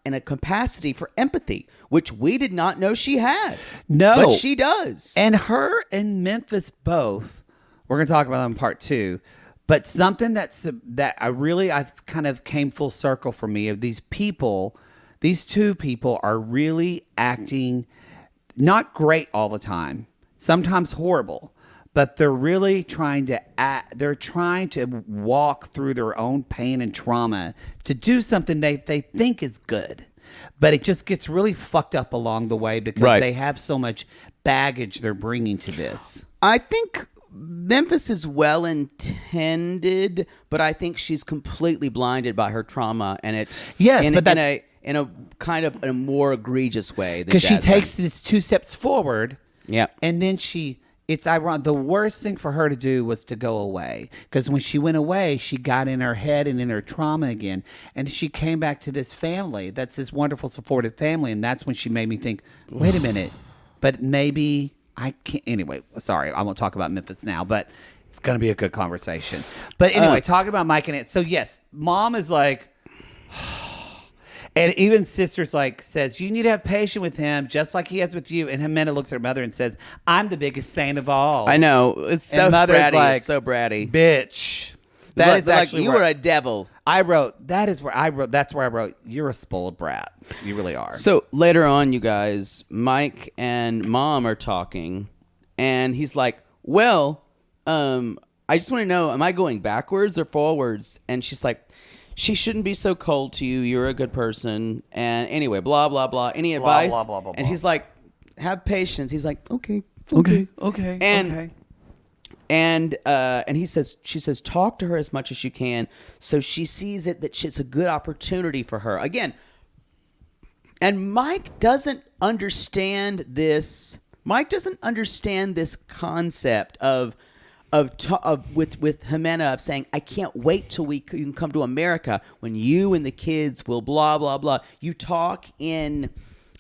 and a capacity for empathy, which we did not know she had. No, but she does. And her and Memphis both. We're going to talk about them in part 2. But something I've kind of came full circle for me of these two people are really acting not great all the time, sometimes horrible, but they're really trying to they're trying to walk through their own pain and trauma to do something they think is good. But it just gets really fucked up along the way because they have so much baggage they're bringing to this. I think Memphis is well intended, but I think she's completely blinded by her trauma, and it's in a kind of a more egregious way. Because she takes this 2 steps forward, yeah, and then it's ironic. The worst thing for her to do was to go away. Because when she went away, she got in her head and in her trauma again. And she came back to this family. That's this wonderful, supportive family. And that's when she made me think, wait a minute. But maybe I can't. Anyway, sorry. I won't talk about Memphis now. But it's going to be a good conversation. But anyway, talking about Mike and it. So, yes, mom is like... And even sister's like says, you need to have patience with him, just like he has with you. And Ximena looks at her mother and says, I'm the biggest saint of all. I know. It's so bratty. Like, it's so bratty. Bitch. That is actually you were a devil. That's where I wrote, you're a spoiled brat. You really are. So later on, you guys, Mike and mom are talking. And he's like, well, I just want to know, am I going backwards or forwards? And she's like, she shouldn't be so cold to you. You're a good person. And anyway, blah, blah, blah. Any advice? Blah, blah, blah, blah, and blah. he's like, have patience. He's like, okay. And he says, she says, talk to her as much as you can. So she sees it that it's a good opportunity for her. Again, and Mike doesn't understand this. Mike doesn't understand this concept with Ximena of saying, I can't wait till you can come to America when you and the kids will blah, blah, blah. You talk in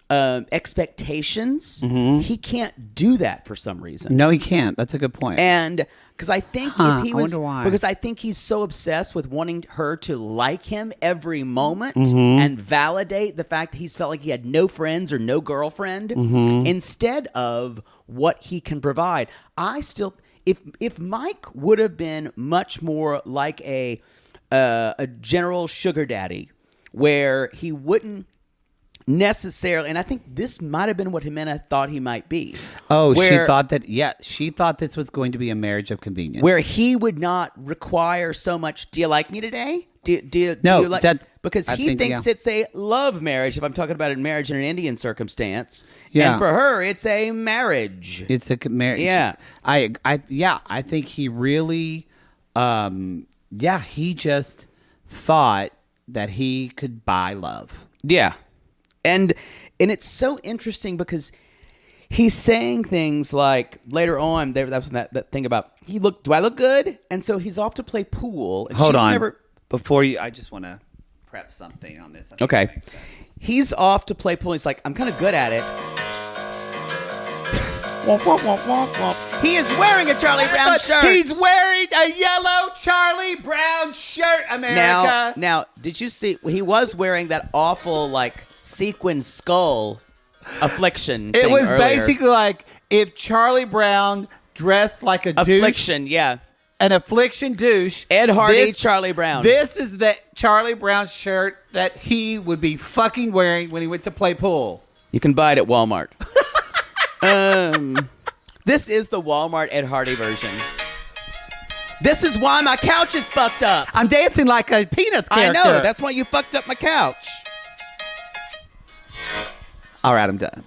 expectations. Mm-hmm. He can't do that for some reason. No, he can't. That's a good point. And because I think if he was, I wonder why. because I think he's so obsessed with wanting her to like him every moment and validate the fact that he's felt like he had no friends or no girlfriend instead of what he can provide. I still, if Mike would have been much more like a general sugar daddy, where he wouldn't necessarily, and I think this might have been what Ximena thought he might be. Oh, she thought this was going to be a marriage of convenience, where he would not require so much. Do you like me today? Do you like? Because he thinks it's a love marriage. If I'm talking about a marriage in an Indian circumstance, and for her, it's a marriage. It's a marriage. Yeah, I think he really, he just thought that he could buy love. Yeah. And it's so interesting because he's saying things like later on, that's that thing about do I look good? And so he's off to play pool. And Hold on. Before you, I just want to prep something on this. Okay. He's off to play pool. He's like, I'm kind of good at it. He is wearing a Charlie Brown shirt. He's wearing a yellow Charlie Brown shirt, America. Now, did you see? He was wearing that awful, sequin skull affliction thing It was earlier. basically like if Charlie Brown dressed like a douche. Affliction, yeah. An affliction douche. Ed Hardy, Charlie Brown. This is the Charlie Brown shirt that he would be fucking wearing when he went to play pool. You can buy it at Walmart. This is the Walmart Ed Hardy version. This is why my couch is fucked up. I'm dancing like a Peanuts character. I know. That's why you fucked up my couch. All right, I'm done.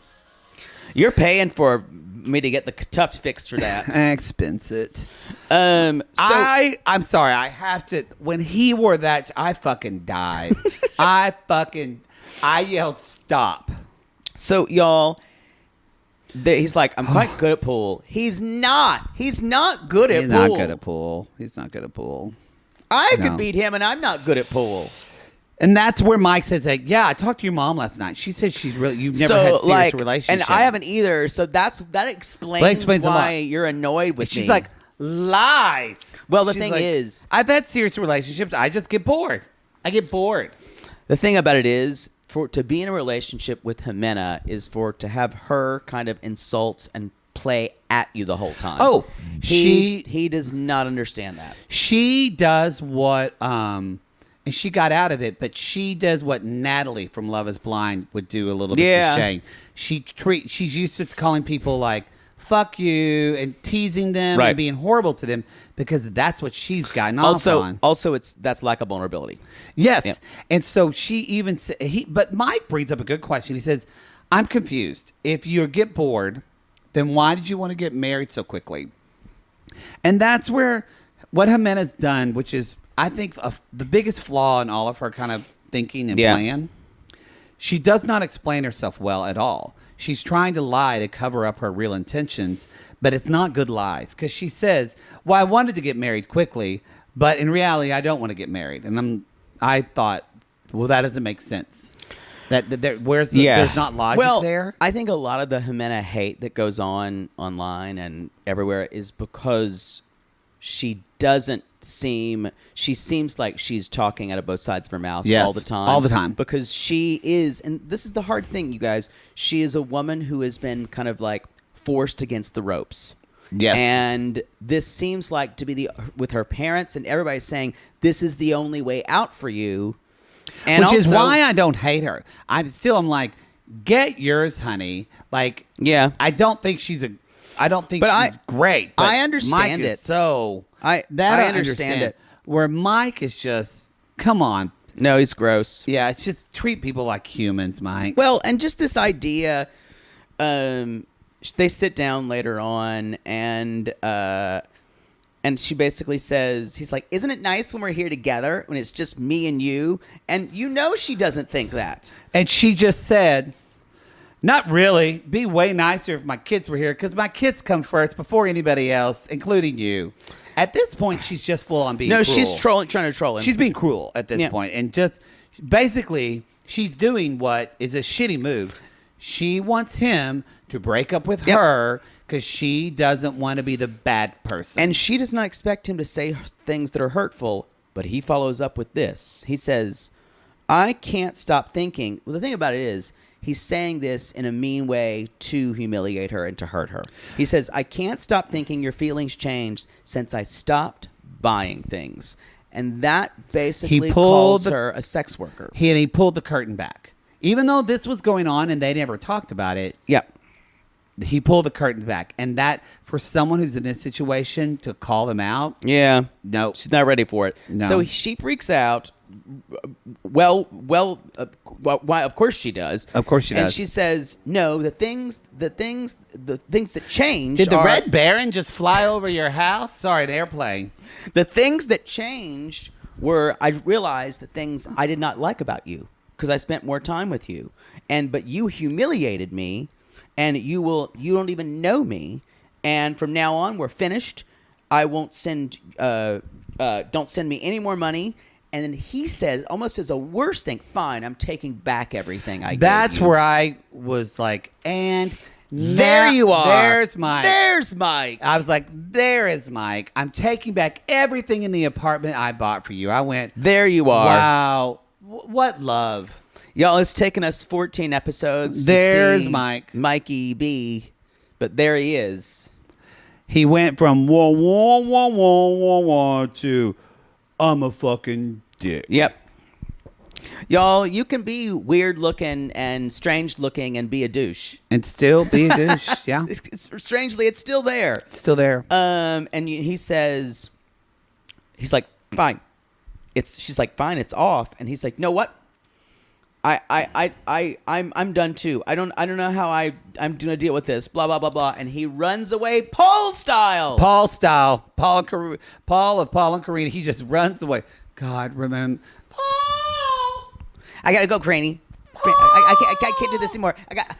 You're paying for me to get the tuft fixed for that. Expense it. I'm sorry. I have to. When he wore that, I fucking died. I yelled stop. So y'all, he's like, I'm quite good at pool. He's not. He's not good at pool. He's not good at pool. He's not good at pool. I could beat him, and I'm not good at pool. And that's where Mike says, I talked to your mom last night. She said you've never had a serious relationship. And I haven't either. So that explains why you're annoyed with me. She's like, lies. Well, the thing is, I've had serious relationships. I just get bored. I get bored. The thing about it is, to be in a relationship with Ximena is to have her kind of insult and play at you the whole time. Oh, he does not understand that. She does what, and she got out of it, but she does what Natalie from Love Is Blind would do a little bit to Shane. She's used to calling people like fuck you and teasing them Right. and being horrible to them because that's what she's gotten off on. Also, that's lack of vulnerability. Yes. Yeah. And so she even said, but Mike brings up a good question. He says, I'm confused. If you get bored, then why did you want to get married so quickly? And that's where what Ximena's done, which is, I think, the biggest flaw in all of her kind of thinking and plan. She does not explain herself well at all. She's trying to lie to cover up her real intentions, but it's not good lies. Because she says, well, I wanted to get married quickly, but in reality, I don't want to get married. And I thought, well, that doesn't make sense. There's not logic there. I think a lot of the Ximena hate that goes on online and everywhere is because she seems like she's talking out of both sides of her mouth all the time. All the time. Because she is, and this is the hard thing, you guys, she is a woman who has been kind of like forced against the ropes. Yes. And this seems like to be with her parents and everybody saying, this is the only way out for you. And Which is also, why I don't hate her. I'm like, get yours, honey. Like, yeah. I don't think she's great. But I understand Mike it. Is so I understand it. Where Mike is just, come on. No, he's gross. Yeah, it's just treat people like humans, Mike. Well, and just this idea, they sit down later on and she basically says, he's like, isn't it nice when we're here together, when it's just me and you? And you know she doesn't think that. And she just said, not really. Be way nicer if my kids were here, because my kids come first before anybody else, including you. At this point, she's just full on being cruel. No, she's trying to troll him. She's being cruel at this point. And just basically, she's doing what is a shitty move. She wants him to break up with her because she doesn't want to be the bad person. And she does not expect him to say things that are hurtful, but he follows up with this. He says, I can't stop thinking. Well, the thing about it is, he's saying this in a mean way to humiliate her and to hurt her. He says, I can't stop thinking your feelings changed since I stopped buying things. And that basically calls her a sex worker. He pulled the curtain back. Even though this was going on and they never talked about it. Yep. He pulled the curtain back. And that, for someone who's in this situation, to call them out. Yeah. No. She's not ready for it. No. So she freaks out. Well, of course she does. Of course she does. And she says, no, the things that changed. Did the Red Baron just fly over your house? Sorry, an airplane. The things that changed were, I realized the things I did not like about you because I spent more time with you. But you humiliated me, and you don't even know me. And from now on, we're finished. I won't send, don't send me any more money. And then he says, almost as a worse thing, fine, I'm taking back everything I gave you. That's where I was like, and there you are. There's Mike. There's Mike. I was like, there is Mike. I'm taking back everything in the apartment I bought for you. I went, there you are. Wow. What love. Y'all, it's taken us 14 episodes There's to see Mike. Mikey B, but there he is. He went from wah, wah, wah, wah, wah, wah, to I'm a fucking dick. Yep. Y'all, you can be weird looking and strange looking and be a douche. And still be a douche, yeah. Strangely, it's still there. It's still there. And he says, he's like, fine. She's like, fine, it's off. And he's like, no, what? I'm done too. I don't know how I'm gonna deal with this. Blah blah blah blah. And he runs away, Paul style. Paul of Paul and Karina. He just runs away. God, remember, Paul. I gotta go, Craney. I can't do this anymore.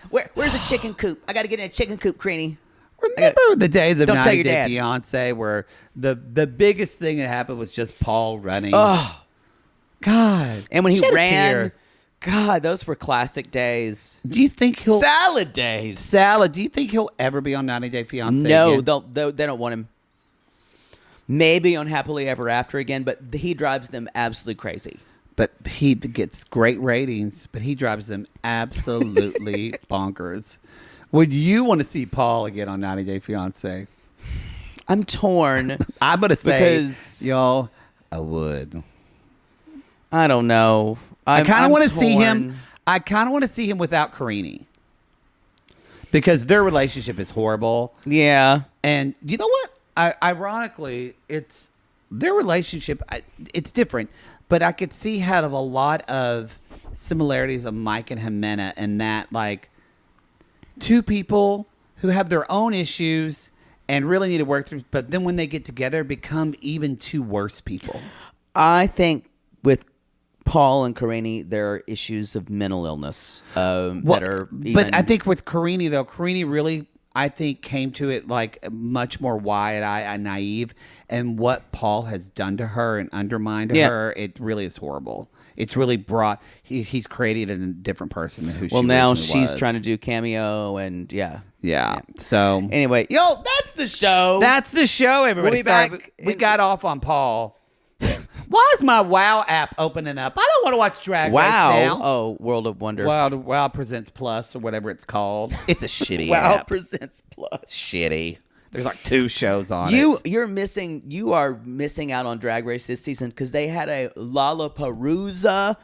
Where's the chicken coop? I gotta get in a chicken coop, Craney. Remember the days of Don't tell 90 your Day dad. Fiancé where the biggest thing that happened was just Paul running. Oh, God. and when he Shed a ran. tear. God, those were classic days. Do you think he'll Salad days? Salad? Do you think he'll ever be on 90 Day Fiancé? No, again? they don't want him. Maybe on Happily Ever After again, but he drives them absolutely crazy. But he gets great ratings, but he drives them absolutely bonkers. Would you want to see Paul again on 90 Day Fiancé? I'm torn. I'm gonna say, because y'all, I would. I don't know. I kind of I'm want to see him. torn. I kind of want to see him without Karini. because their relationship is horrible. Yeah. And you know what? Ironically, it's their relationship. It's different, but I could see how of a lot of similarities of Mike and Ximena, and that like two people who have their own issues and really need to work through, but then when they get together, become even two worse people. I think with Paul and Karini, there are issues of mental illness that are even... But I think with Karini, though, Karini really, I think, came to it like much more wide-eyed and naive. And what Paul has done to her and undermined her, it really is horrible. It's really brought... He's created a different person than who she now originally she's was. trying to do cameo and Yeah. So... Anyway, yo, that's the show. That's the show, everybody. We'll be back. We got off on Paul. Why is my WoW app opening up? I don't want to watch Drag Race now. Oh, World of Wonder. WoW Presents Plus or whatever it's called. It's a shitty WoW app. Presents Plus. Shitty. There's like 2 shows on it. You are missing out on Drag Race this season because they had a Lollapalooza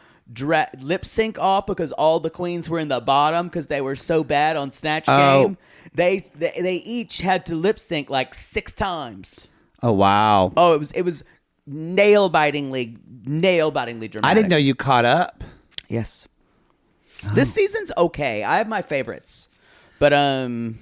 lip sync off because all the queens were in the bottom because they were so bad on Snatch Game. They each had to lip sync like 6 times. Oh wow. Oh, it was nail-bitingly dramatic. I didn't know you caught up. Yes. This season's okay. I have my favorites. But I don't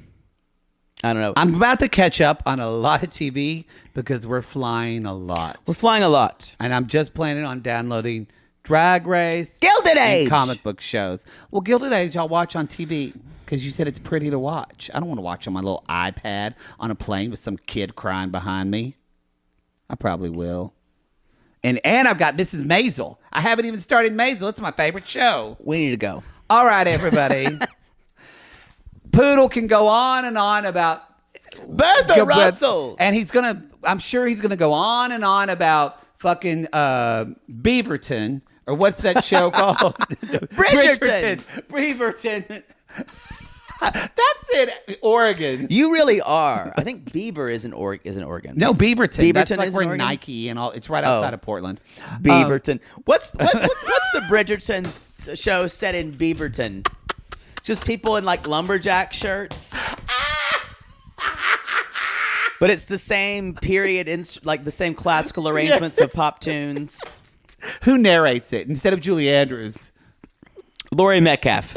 know. I'm about to catch up on a lot of TV because we're flying a lot. We're flying a lot. And I'm just planning on downloading Drag Race, Gilded Age, and comic book shows. Well, Gilded Age I'll watch on TV because you said it's pretty to watch. I don't want to watch on my little iPad on a plane with some kid crying behind me. I probably will. And I've got Mrs. Maisel. I haven't even started Maisel. It's my favorite show. We need to go. All right, everybody. Poodle can go on and on about Bertha Russell. And I'm sure he's going to go on and on about fucking Beaverton. Or what's that show called? Bridgerton. Beaverton. That's it. Oregon. You really are. I think Beaver isn't Oregon. No, Beaverton. That's Beaverton like isn't where Oregon? Nike and all. It's right outside of Portland. Beaverton. What's the Bridgerton show set in Beaverton? It's just people in like lumberjack shirts. But it's the same period, like the same classical arrangements of pop tunes. Who narrates it instead of Julie Andrews? Laurie Metcalf.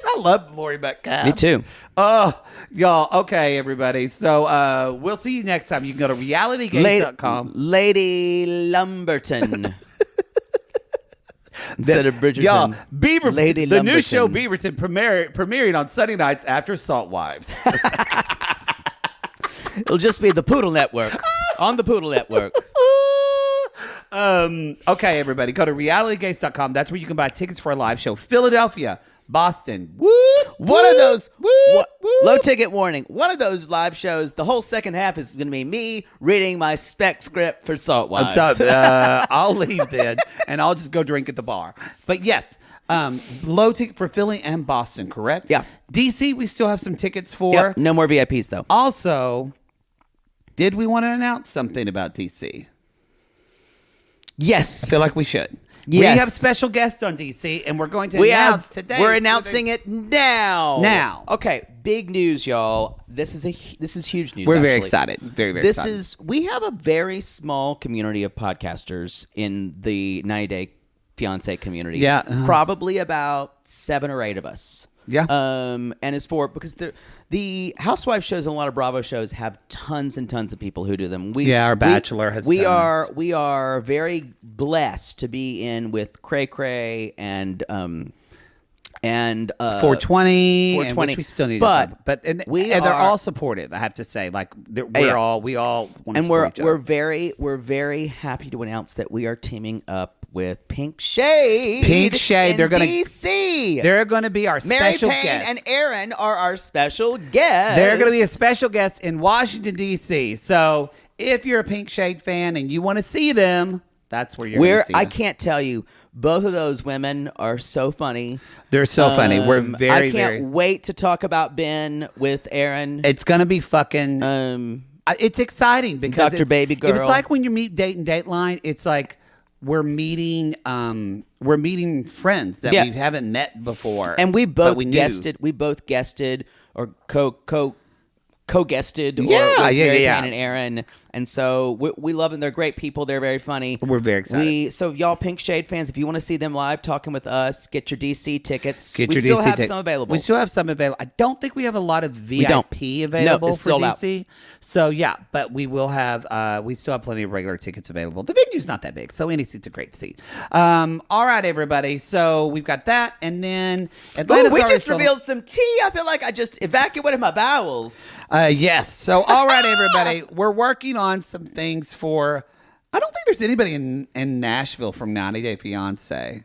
I love Laurie Metcalf. Me too. Oh, y'all. Okay, everybody. So we'll see you next time. You can go to realitygames.com. Lady Lumberton. Instead of Bridgerton. Y'all, Beaverton. Lady the new Lumberton. show Beaverton premiering on Sunday nights after Salt Wives. It'll just be the Poodle Network. On the Poodle Network. Okay, everybody. Go to realitygames.com. That's where you can buy tickets for a live show. Philadelphia. Boston. One of those low ticket warning. One of those live shows, the whole second half is going to be me reading my spec script for Salt Wives. I'll leave then, and I'll just go drink at the bar. But yes, low ticket for Philly and Boston, correct? Yeah. DC, we still have some tickets for. Yep, no more VIPs though. Also, did we want to announce something about DC? Yes. I feel like we should. Yes. We have special guests on DC, and we're going to announce today. We're announcing it now. Now. Okay, big news, y'all. This is huge news. We're very actually. excited. Very, very excited. We have a very small community of podcasters in the 90-Day Fiancé community. Yeah. Probably about 7 or 8 of us. Yeah. And it's because the Housewives shows and a lot of Bravo shows have tons and tons of people who do them. Our Bachelor has we tons. We are very blessed to be in with Cray Cray and 420, which we still need but and they're all supportive. I have to say, like we all want to support each other. we're very happy to announce that we are teaming up with Pink Shade. They're going to DC. They're going to be our Mary special Payne guest. and Aaron are our special guests. They're going to be a special guest in Washington D.C. So if you're a Pink Shade fan and you want to see them, that's where you're going to see them. I can't tell you. Both of those women are so funny. They're so funny. We're very, I can't wait to talk about Ben with Aaron. It's going to be fucking... it's exciting because Dr. Baby Girl. It's like when you meet Date and Dateline. It's like meeting friends that we haven't met before, and we both guested. We both guested or co-guested with Mary Jane and Aaron, and so we love them. They're great people. They're very funny. We're very excited. So y'all Pink Shade fans, if you want to see them live talking with us, get your DC tickets. We still have some available. We still have some available. I don't think we have a lot of VIP available for DC. Out. So yeah, but we will have. We still have plenty of regular tickets available. The venue's not that big, so any seat's a great seat. All right, everybody. So we've got that, and then we just revealed some tea. I feel like I just evacuated my bowels. Yes. So all right, everybody, we're working on some things for. I don't think there's anybody in Nashville from 90 Day Fiancé.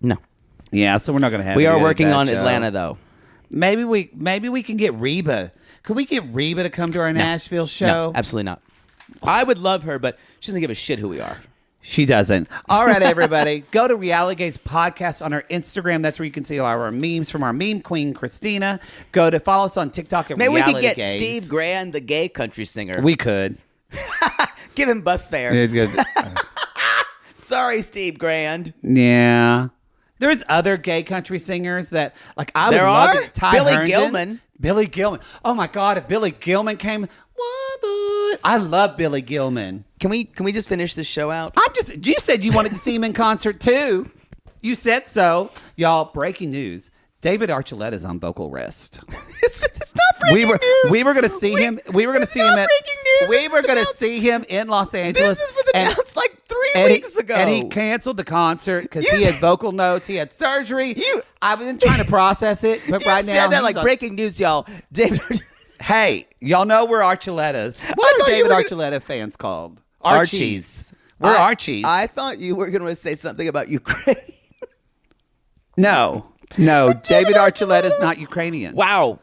No. Yeah, so we're not going to have. We are working on Atlanta though. Maybe we can get Reba. Could we get Reba to come to our Nashville show? No, absolutely not. I would love her, but she doesn't give a shit who we are. She doesn't. All right, everybody. Go to Reality Gaze Podcast on our Instagram. That's where you can see all our memes from our meme queen, Christina. Go to follow us on TikTok at Maybe Reality we could get Gaze. Steve Grand, the gay country singer. We could. Give him bus fare. It's good. Sorry, Steve Grand. Yeah. There's other gay country singers that, like, I would love to. Ty Billy Herndon. Gilman. Billy Gilman. Oh, my God. If Billy Gilman came... I love Billy Gilman. Can we just finish this show out? You said you wanted to see him in concert too. You said so. Y'all, breaking news. David Archuleta's on vocal rest. It's not breaking news. We were going to see him. We were going to see him. We were going to see him in Los Angeles. This was announced like 3 weeks ago. And he canceled the concert because he had vocal notes. He had surgery. I've been trying to process it, but right now, said that like breaking news, y'all. David. Hey, y'all know we're Archuletas. What are David Archuleta fans called? Archies. We're Archies. I thought you were going to say something about Ukraine. No, David Archuleta is not Ukrainian. Wow.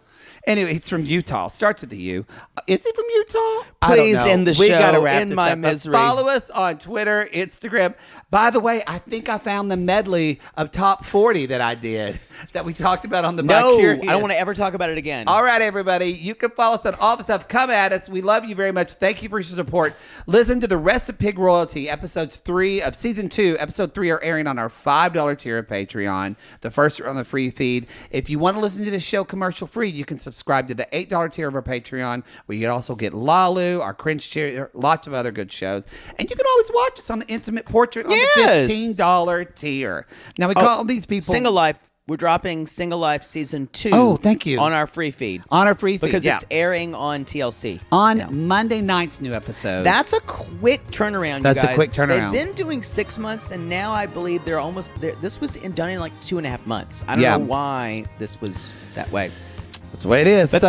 Anyway, he's from Utah. Starts with the U. Is he from Utah? Please end the show. We gotta wrap in this my up. misery. Follow us on Twitter, Instagram. By the way, I think I found the medley of top 40 that I did that we talked about on the No, Curious. I don't want to ever talk about it again. All right, everybody. You can follow us on all the stuff. Come at us. We love you very much. Thank you for your support. Listen to the rest of Pig Royalty. Episodes 3 of Season 2. Episode 3 are airing on our $5 tier of Patreon. The first are on the free feed. If you want to listen to this show commercial free, you can subscribe to the $8 tier of our Patreon, where you can also get Lalu, our cringe tier, lots of other good shows. And you can always watch us on the Intimate Portrait on the $15 tier. Now, we call these people... Single Life. We're dropping Single Life Season 2. Oh, thank you. On our free feed. On our free feed, because it's airing on TLC. On Monday night's new episode. That's a quick turnaround, That's you guys. a quick turnaround. They've been doing 6 months, and now I believe they're almost there. This was done in like 2.5 months. I don't know why this was that way. That's the way it is. But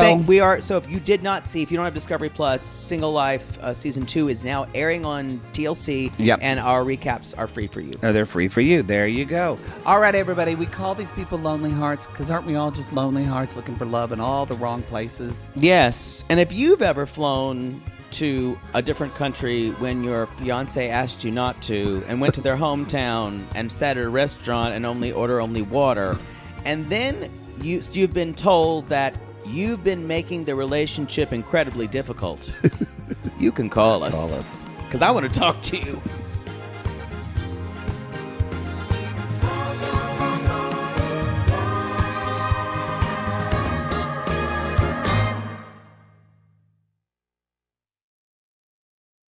so if you did not see, if you don't have Discovery Plus, Single Life Season 2 is now airing on TLC, and our recaps are free for you. Oh, they're free for you. There you go. All right, everybody. We call these people lonely hearts because aren't we all just lonely hearts looking for love in all the wrong places? Yes. And if you've ever flown to a different country when your fiance asked you not to and went to their hometown and sat at a restaurant and order only water, and then you've been told that you've been making the relationship incredibly difficult, you can call us. Because I want to talk to you.